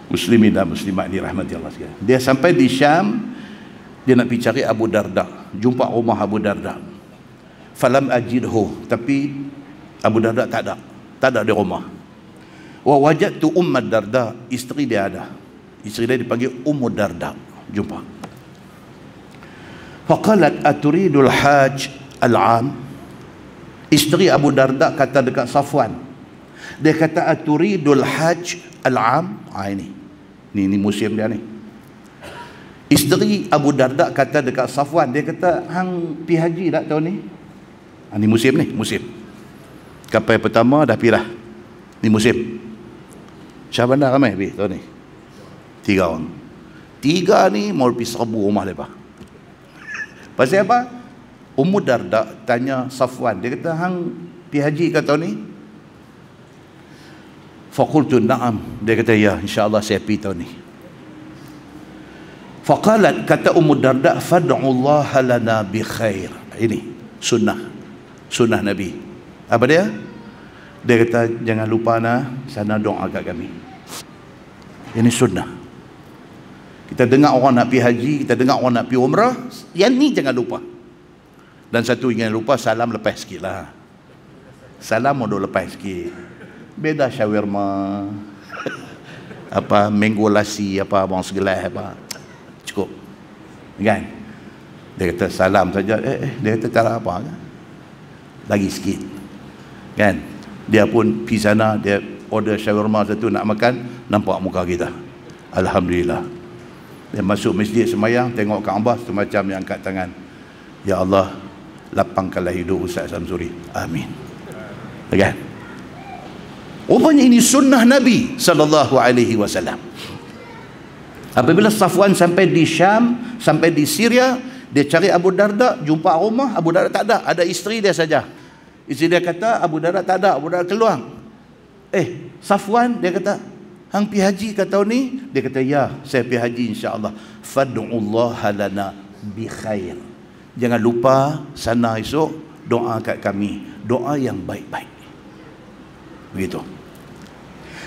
Muslimin dan muslimat dirahmati Allah sekalian. Dia sampai di Syam, dia nak pergi cari Abu Darda, jumpa rumah Abu Darda. Falam ajidhu, tapi Abu Darda tak ada di rumah. Wa wajadtu Darda, isteri dia ada. Isteri dia dipanggil Ummu Darda, jumpa. Faqalat aturidul hajj al-am. Isteri Abu Darda kata dekat Safwan, dia kata aturidul hajj al-am. Ini musim dia ni. Isteri Abu Darda kata dekat Safwan, dia kata hang pi haji tak tahun ni? Ni musim ni, musim. Kapal pertama dah pi dah. Ni musim. Syahbandar ramai pi tahun ni. 3 orang. 3 ni mau pi serbu rumah depa. Pasal apa? Ummu Darda tanya Safwan, dia kata hang pi haji ke tahun ni? Faqultu na'am, dia kata ya, insya-Allah saya pergi tahun ni. Faqalat, kata Ummu Darda, fad'u Allah lana bi khair. Ini sunnah Nabi. Apa dia? Dia kata jangan lupa sana doa kat kami. Ini sunnah. Kita dengar orang nak pergi haji, kita dengar orang nak pergi umrah, yang ni jangan lupa. Dan satu jangan lupa salam lepas sikit lah. Salam mau lepas sikit. Beda shawarma apa mango lassi apa abang segelas apa cukup kan. Dia kata salam saja, dia kata cara apa kan? Lagi sikit kan. Dia pun pergi sana, dia order shawarma satu nak makan, nampak muka kita, alhamdulillah. Dia masuk masjid semayang, tengok Kaabah semacam yang angkat tangan, ya Allah lapangkanlah hidup Ustaz Samsuri, amin. Kan? Rupanya ini sunnah Nabi sallallahu alaihi wasallam. Apabila Safwan sampai di Syam, sampai di Syria, dia cari Abu Darda, jumpa rumah Abu Darda tak ada, ada isteri dia saja. Isteri dia kata Abu Darda tak ada, Abu Darda keluar. Safwan dia kata hang pi haji ke tahun ni? Dia kata ya, saya pi haji insya-Allah. Fad'ullaha lana bi khair. Jangan lupa sana esok doa kat kami, doa yang baik-baik. Begitu.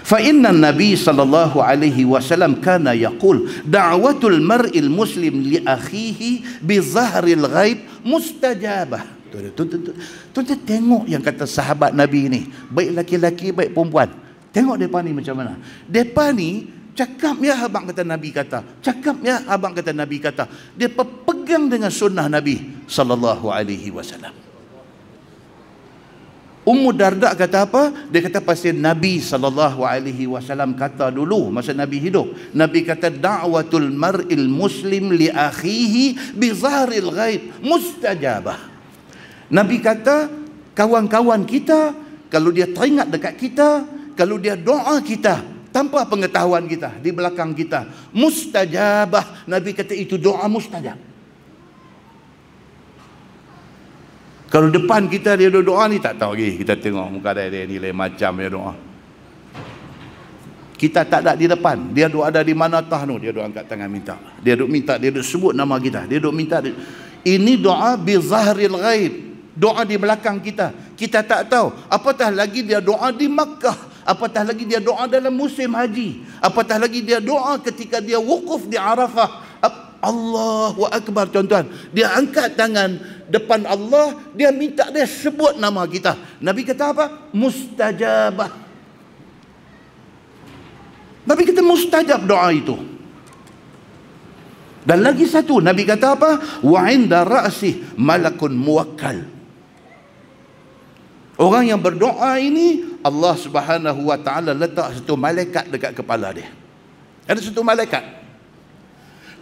Fa inna Nabi sallallahu alaihi wasallam kana yaqul da'watul mar'il muslim li akhihi bi zahril ghaib mustajabah. Tuan-tuan tengok yang kata sahabat Nabi ni, baik laki-laki baik perempuan. Tengok depa ni macam mana. Depa ni cakap ya abang kata Nabi kata, cakap ya abang kata Nabi kata. Depa pegang dengan sunnah Nabi sallallahu alaihi wasallam. Ummu Darda kata apa? Dia kata pasal Nabi SAW kata dulu masa Nabi hidup. Nabi kata da'watul mar'il muslim li akhihi bi zahril ghaib mustajabah. Nabi kata kawan-kawan kita kalau dia teringat dekat kita, kalau dia doa kita tanpa pengetahuan kita di belakang kita, mustajabah. Nabi kata itu doa mustajab. Kalau depan kita dia doa ni tak tahu lagi. Kita tengok muka dia ni lain macam dia doa. Kita tak ada di depan. Dia doa ada di mana tah tu. Dia doa angkat tangan minta. Dia duk minta, dia duk sebut nama kita. Dia duk minta. Ini doa bi zahril ghaib. Doa di belakang kita. Kita tak tahu. Apatah lagi dia doa di Makkah. Apatah lagi dia doa dalam musim haji. Apatah lagi dia doa ketika dia wukuf di Arafah. Allahu Akbar tuan-tuan. Dia angkat tangan depan Allah, dia minta, dia sebut nama kita. Nabi kata apa? Mustajabah. Nabi kata mustajab doa itu. Dan lagi satu, Nabi kata apa? Wa inda ra'sih malakun muwakkal. Orang yang berdoa ini, Allah Subhanahu wa taala letak satu malaikat dekat kepala dia. Ada satu malaikat.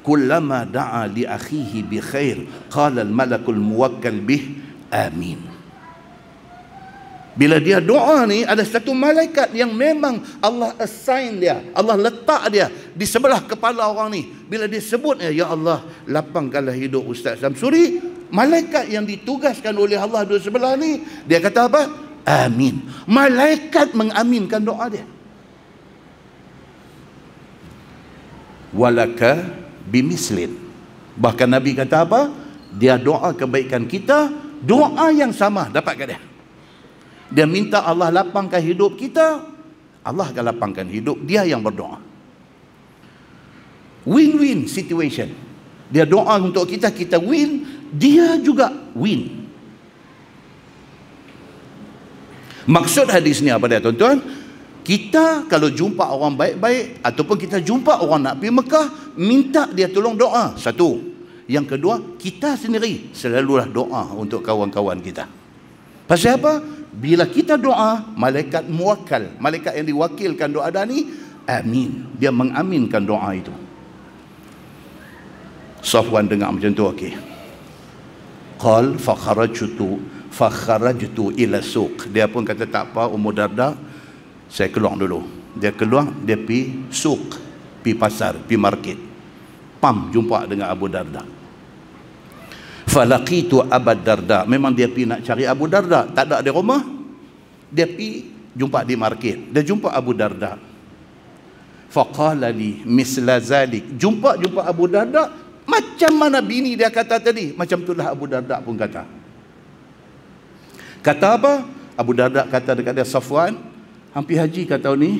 Kullama da'a li akhihi bi khair qala al malakul muwakkal bih amin. Bila dia doa ni, ada satu malaikat yang memang Allah assign dia, Allah letak dia di sebelah kepala orang ni. Bila dia sebut, ya Allah lapangkanlah hidup Ustaz Samsuri, malaikat yang ditugaskan oleh Allah di sebelah ni, dia kata apa? Amin. Malaikat mengaminkan doa dia. Walaka bimislin. Bahkan Nabi kata apa? Dia doa kebaikan kita, doa yang sama dapat kat dia. Dia minta Allah lapangkan hidup kita, Allah akan lapangkan hidup dia yang berdoa. Win-win situation. Dia doa untuk kita, kita win, dia juga win. Maksud hadis ni apa dia tuan-tuan? Kita kalau jumpa orang baik-baik ataupun kita jumpa orang nak pergi Mekah, minta dia tolong doa. Satu. Yang kedua, kita sendiri selalulah doa untuk kawan-kawan kita. Pasal apa? Bila kita doa, malaikat muwakkal, malaikat yang diwakilkan doa dah ni, amin. Dia mengaminkan doa itu. Safwan dengar macam tu, okey. Qal fakharajtu ila suq. Dia pun kata tak apa Ummu Darda, saya keluar dulu. Dia keluar, dia pergi suq, pergi pasar, pergi market. Pam, jumpa dengan Abu Darda. Falaqitu Abu Darda. Memang dia pergi nak cari Abu Darda, tak ada di rumah. Dia pergi jumpa di market. Dia jumpa Abu Darda. Faqala li misla zalik. Jumpa Abu Darda, macam mana bini dia kata tadi, macam itulah Abu Darda pun kata. Kata apa? Abu Darda kata dekat dia, Safwan, hampir haji kau tahun ni?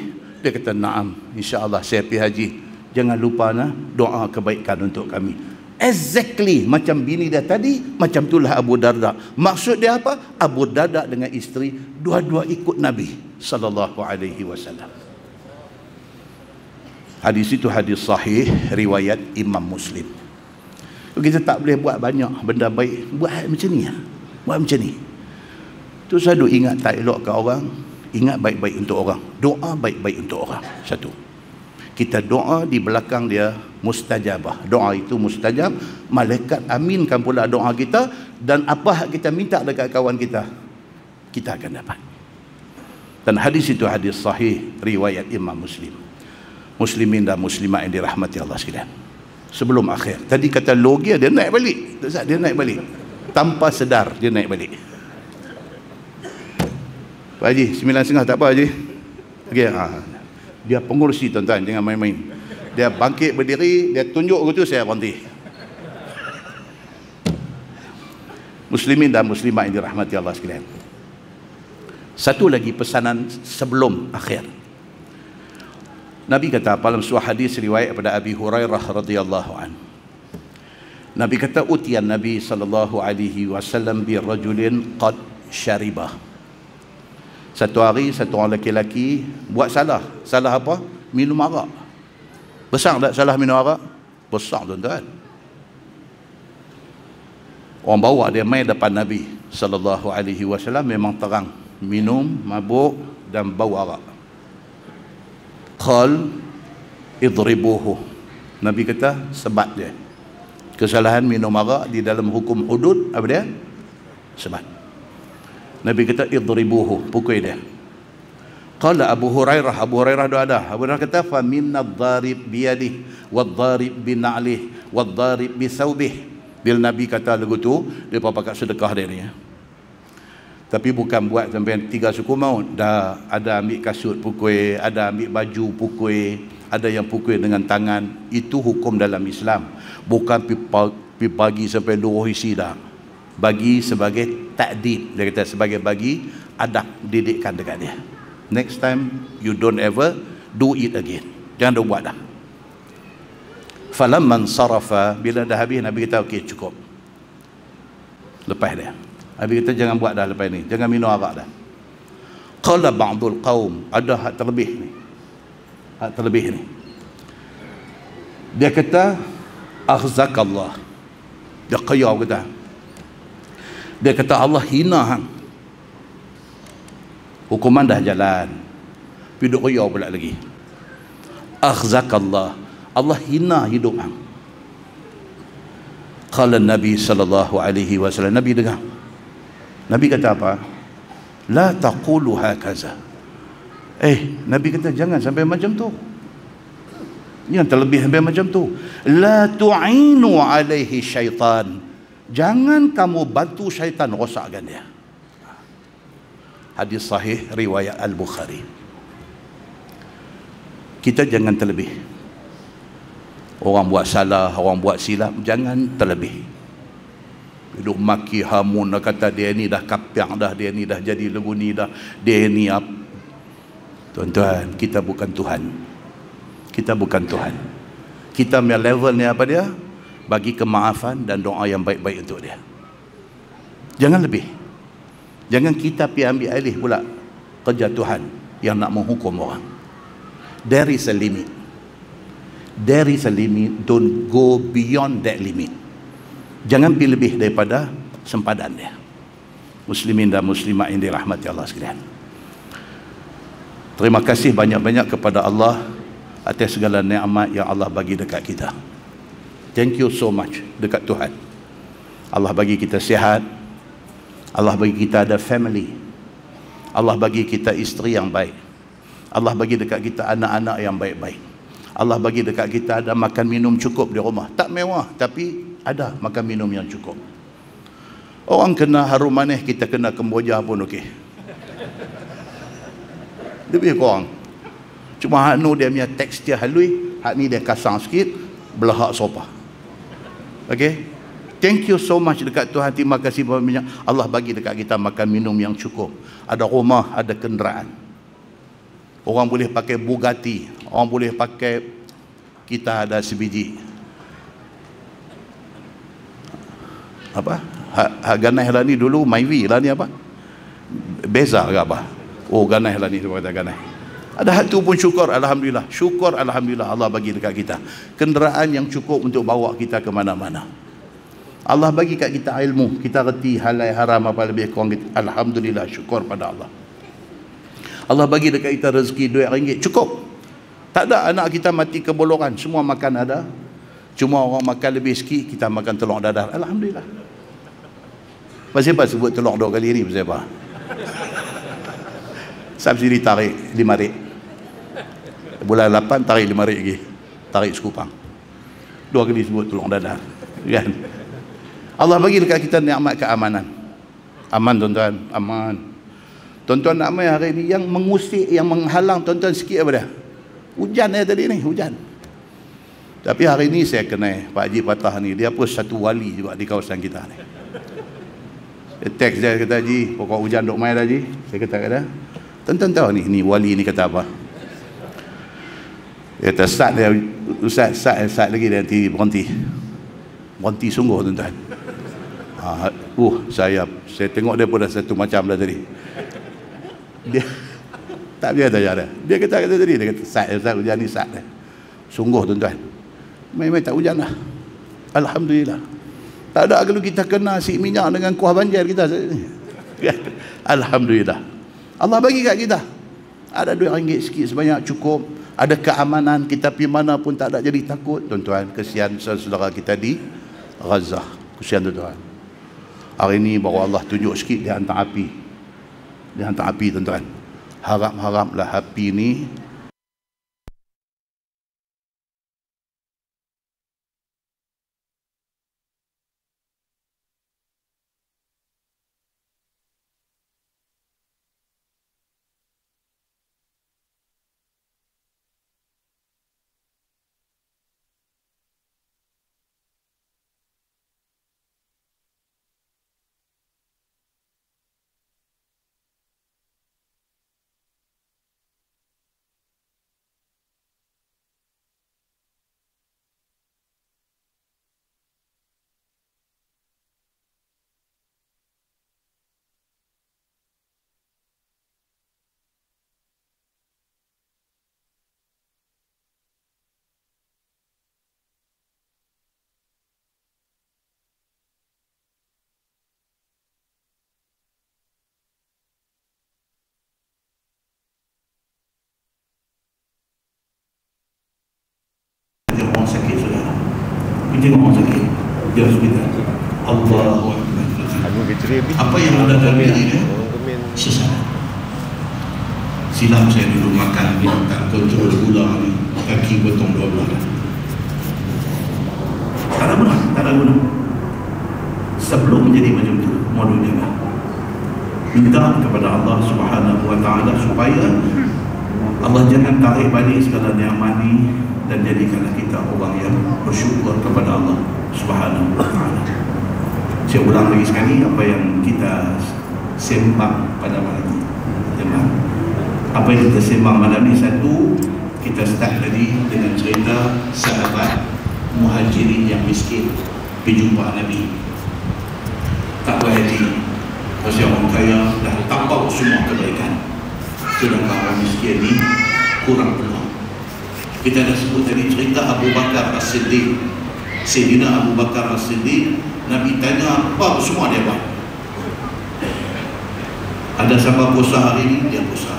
Dia kata, naam, insya-Allah saya pergi haji. Jangan lupa doa kebaikan untuk kami. Exactly macam bini dia tadi, macam itulah Abu Darda. Maksud dia apa? Abu Darda dengan isteri dua-dua ikut Nabi sallallahu alaihi wasallam. Hadis itu hadis sahih riwayat Imam Muslim. Kita tak boleh buat banyak benda baik, buat macam ni. Buat macam ni. Tu saya duk ingat tak elok ke orang. Ingat baik-baik untuk orang. Doa baik-baik untuk orang. Satu. Kita doa di belakang dia mustajabah. Doa itu mustajab. Malaikat aminkan pula doa kita. Dan apa kita minta dekat kawan kita, kita akan dapat. Dan hadis itu hadis sahih riwayat Imam Muslim. Muslimin dan muslimat yang dirahmati Allah sekalian. Sebelum akhir. Tadi kata logia, dia naik balik. Dia naik balik. Tanpa sedar dia naik balik. Pak Haji, 9.30 tak apa Haji. Okay, dia pengurusi tuan-tuan, jangan main-main. Dia bangkit berdiri, dia tunjuk gitu, saya berhenti. Muslimin dan muslimat yang dirahmati Allah sekalian. Satu lagi pesanan sebelum akhir. Nabi kata dalam sebuah hadis riwayat daripada Abi Hurairah radhiyallahu anhu. Nabi kata utian Nabi sallallahu alaihi wasallam bi rajulin qad syaribah. Satu hari satu orang lelaki buat salah. Salah apa? Minum arak. Besar tak salah minum arak? Besar tuan-tuan. Orang bawa dia main depan Nabi sallallahu alaihi wasallam, memang terang minum, mabuk dan bau arak. Qal idribuhu. Nabi kata sebat dia. Kesalahan minum arak di dalam hukum hudud apa dia? Sebat. Nabi kata idribuhu, pukul dia. Qala Abu Hurairah, Abu Hurairah doa ada. Abu Hurairah kata fa minna dharib biyadihi wadh-dharib bina'lihi wadh-dharib bisawbihi. Bila Nabi kata lagu tu, depa pakat sedekah dia ni. Tapi bukan buat sampai 3 suku maut. Dah ada ambil kasut pukul, ada ambil baju pukul, ada yang pukul dengan tangan. Itu hukum dalam Islam. Bukan pi bagi sampai luruh isi dah. Bagi sebagai takdib. Dia kata sebagai bagi adab didikan dekat dia. Next time you don't ever do it again. Jangan dah buat dah. Falamman sarafa, bila dah habis Nabi kata okey cukup. Lepas dia. Nabi kata jangan buat dah lepas ni. Jangan minum arak dah. Qala ba'dul qaum, ada hak terlebih ni. Hak terlebih ni. Dia kata akhzakallah. Dia qayau kata. Dia kata Allah hina hang. Hukuman dah jalan. Pergi duk qayau pula lagi. Akhzakallah. Allah hina hidup hang. Qala Nabi sallallahu alaihi wasallam. Nabi dengar. Nabi kata apa? La taqulu hakaza. Nabi kata jangan sampai macam tu. Jangan terlebih sampai macam tu. La tu'inu alaihi syaitan. Jangan kamu bantu syaitan rosakkan dia. Hadis sahih riwayat Al-Bukhari. Kita jangan terlebih. Orang buat salah, orang buat silap, jangan terlebih. Duduk maki hamun, kata dia ni dah kapiak dah, dia ni dah jadi lagu ni dah, dia ni apa. Tuan-tuan, kita bukan Tuhan. Kita bukan Tuhan. Kita punya level ni apa dia? Bagi kemaafan dan doa yang baik-baik untuk dia. Jangan lebih. Jangan kita pergi ambil alih pula kerja Tuhan yang nak menghukum orang. There is a limit. There is a limit. Don't go beyond that limit. Jangan pergi lebih daripada sempadan dia. Muslimin dan muslimat yang dirahmati Allah sekalian. Terima kasih banyak-banyak kepada Allah atas segala nikmat yang Allah bagi dekat kita. Thank you so much dekat Tuhan. Allah bagi kita sihat. Allah bagi kita ada family. Allah bagi kita isteri yang baik. Allah bagi dekat kita anak-anak yang baik-baik. Allah bagi dekat kita ada makan minum cukup di rumah. Tak mewah tapi ada makan minum yang cukup. Orang kena harum manis, kita kena kemboja pun okey. Lebih kurang. Cuma hak nu dia punya tekstur halui, hak ni dia kasar sikit, belahak sopa. Okey. Thank you so much dekat Tuhan. Terima kasih banyak. Allah bagi dekat kita makan minum yang cukup. Ada rumah, ada kenderaan. Orang boleh pakai Bugatti, orang boleh pakai, kita ada sebiji apa? Hak ganai lah ni dulu Myvi lah ni apa? Beza ke apa? Oh ganai lah ni, dia kata ganai. Ada hak tu pun syukur alhamdulillah. Syukur alhamdulillah Allah bagi dekat kita kenderaan yang cukup untuk bawa kita ke mana-mana. Allah bagi kat kita ilmu, kita reti halal haram apa lebih kurang kita. Alhamdulillah, syukur pada Allah. Allah bagi dekat kita rezeki RM2 cukup. Tak ada anak kita mati kebolongan, semua makan ada. Cuma orang makan lebih sikit, kita makan telur dadar. Alhamdulillah. Pasal apa sebut telur 2 kali ni? Pasal apa? Subsidi tarik RM5. Bulan 8 tarik RM5 lagi. Tarik sekupang. 2 kali sebut telur dadar. Kan? Allah bagi dekat kita nikmat keamanan. Aman tuan-tuan, aman. Tuan-tuan nak main hari ni yang mengusik, yang menghalang tuan-tuan sikit apa dia? Hujan tadi ni, hujan. Tapi hari ni saya kenal Pak Haji Patah ni, dia pun satu wali juga di kawasan kita ni. Dia teks dia kata, Haji, pokok hujan duk main dah Haji. Saya kata kat dia, tuan-tuan tahu ni wali ni kata apa? Dia kata, start dia, Ustaz lagi dia nanti berhenti. Berhenti sungguh tuan-tuan. Saya tengok dia pun dah satu macam dah tadi. Dia tak biasa dia. Dia kata tadi, dia kata Ustaz hujan ni Ustaz dia. Sungguh tuan-tuan. Main-main tak hujan lah. Alhamdulillah. Tak ada kalau kita kena si minyak dengan kuah banjir kita. Alhamdulillah. Allah bagi kat kita. Ada RM2 sikit sebanyak cukup. Ada keamanan, kita pergi mana pun tak ada jadi takut. Tuan-tuan, kesian saudara kita di Gaza. Kesian tuan-tuan. Hari ini baru Allah tunjuk sikit dia hantar api. Dia hantar api tuan-tuan. Harap-haraplah api ni orang sakit saudara. Kita tengok orang sakit di hospital. Allahu Akbar. Apa yang ada dalam diri dia? Sesaran. Silam saya dulu makan tak kontrol gula ni, kaki potong 12. Tak ada guna, tak ada guna. Sebelum menjadi macam tu, modul dia minta kepada Allah Subhanahu wa taala supaya Allah jangan tarik balik segala nikmat ni, dan jadikanlah kita orang yang bersyukur kepada Allah Subhanahu wa taala. Saya ulang lagi sekali apa yang kita sembang pada malam ini. Apa yang kita sembang malam ini, satu, kita start tadi dengan cerita sahabat muhajirin yang miskin pergi jumpa Nabi. Tak berhati, pasal orang kaya dah tambah semua kebaikan, sedangkan orang miskin ni kurang peluang. Kita dah sebut tadi cerita Abu Bakar As-Siddiq. Sayyidina Abu Bakar As-Siddiq, Nabi tanya apa semua dia buat. Ada siapa puasa hari ini, dia puasa.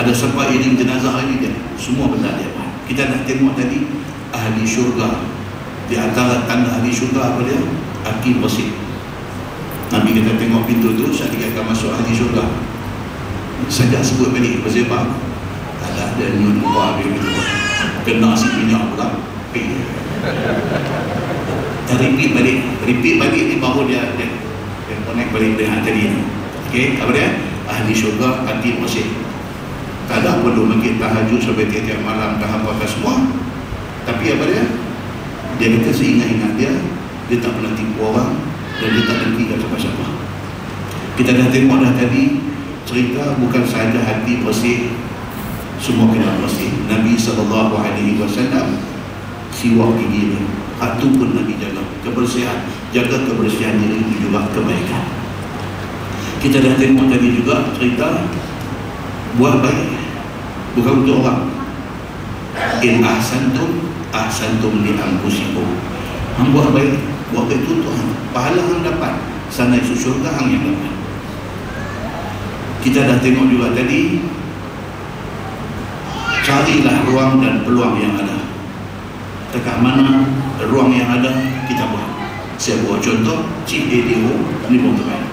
Ada siapa iring jenazah hari ini, dia semua benda dia buat. Kita dah tengok tadi ahli syurga. Di antara tanda ahli syurga apa dia? Hati bersih. Nabi kita tengok pintu tu, saat dia akan masuk ahli syurga, saja sebut balik bersebab ada nyun muka dia gitu, kena si minyak pula. Repeat balik ni baru dia connect balik dengan tadi ni. Okey, apa dia? Ahli syurga hati bersih. Tak ada perlu mungkin tahajud sampai tiap-tiap malam dah apa semua. Tapi apa dia? Dia kata seingat-ingat dia tak pernah tipu orang dan dia tak dengki kat siapa-siapa. Kita dah tengok dah tadi cerita bukan sahaja hati bersih, semua kena bersih. Nabi SAW siwak gigi dia, hatu pun Nabi jaga. Kebersihan, jaga kebersihan diri itu juga kebaikan. Kita dah tengok tadi juga cerita buat baik bukan untuk orang. In ahsantum li anfusikum. Hang buat baik itu Tuhan, pahala hang dapat, sana itu syurga hang yang dapat. Kita dah tengok juga tadi, carilah ruang dan peluang yang ada. Dekat mana ruang yang ada, kita buat. Saya buat contoh, Cik ADO ni pun terbaik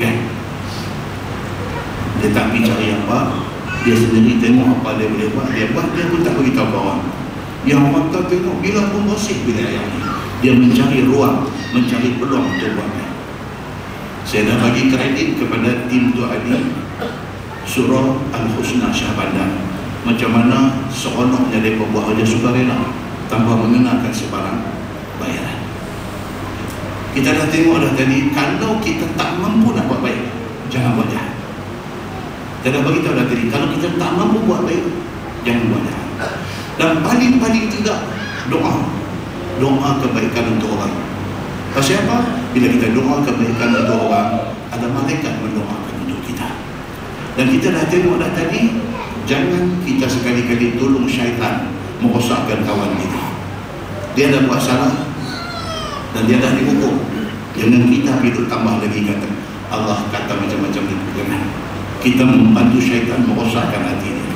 kan? Dia tak pergi cari apa, dia sendiri tengok apa dia boleh buat, dia pun tak beritahu orang. Yang orang tak tengok bila pun bersih bila yang ni, dia mencari ruang, mencari peluang untuk buatnya. Saya dah bagi kredit kepada tim tu Adi surah Al-Husna Syah Bandar, macam mana seronoknya mereka buat kerja sukarela tanpa mengenakan sebarang bayaran. Kita dah tengok dah tadi, kalau kita tak mampu nak buat baik, jangan buat jahat. Kita dah beritahu dah tadi, kalau kita tak mampu buat baik, jangan buat jahat. Dan paling-paling tidak, doa kebaikan untuk orang. Pasal apa? Bila kita doa kebaikan untuk orang, ada malaikat mendoakan untuk kita. Dan kita dah tengok dah tadi, jangan kita sekali-kali tolong syaitan merosakkan kawan kita. Dia dah buat salah dan dia dah dihukum. Jangan kita hidup tambah lagi kata Allah kata macam-macam ni. Jangan. kita membantu syaitan merosakkan hati dia,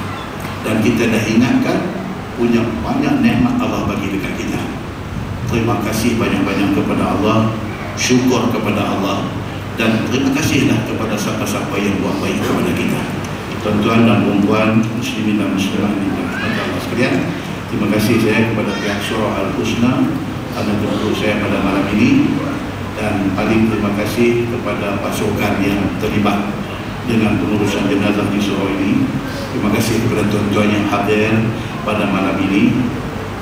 dan kita dah ingatkan punya banyak nikmat Allah bagi dekat kita. Terima kasih banyak-banyak kepada Allah, syukur kepada Allah, dan terima kasihlah kepada siapa-siapa yang buat baik kepada kita. Tuan-tuan dan puan-puan, muslimin dan muslimat yang dirahmati Allah sekalian, terima kasih saya kepada pihak Surah Al-Husna kerana jemput saya pada malam ini, dan paling terima kasih kepada pasukan yang terlibat dengan pengurusan jenazah di surau ini. Terima kasih kepada tuan-tuan yang hadir pada malam ini,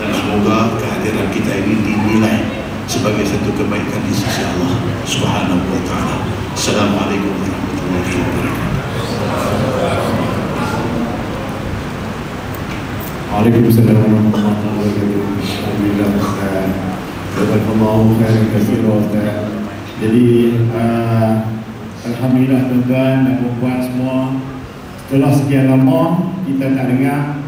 dan semoga kehadiran kita ini dinilai sebagai satu kebaikan di sisi Allah Subhanahu wa taala. Assalamualaikum warahmatullahi wabarakatuh. Waalaikumsalam warahmatullahi wabarakatuh. Alhamdulillah, jazakallahu khairan katsiran. Jadi alhamdulillah tuan-tuan dan puan-puan semua, setelah sekian lama kita tak dengar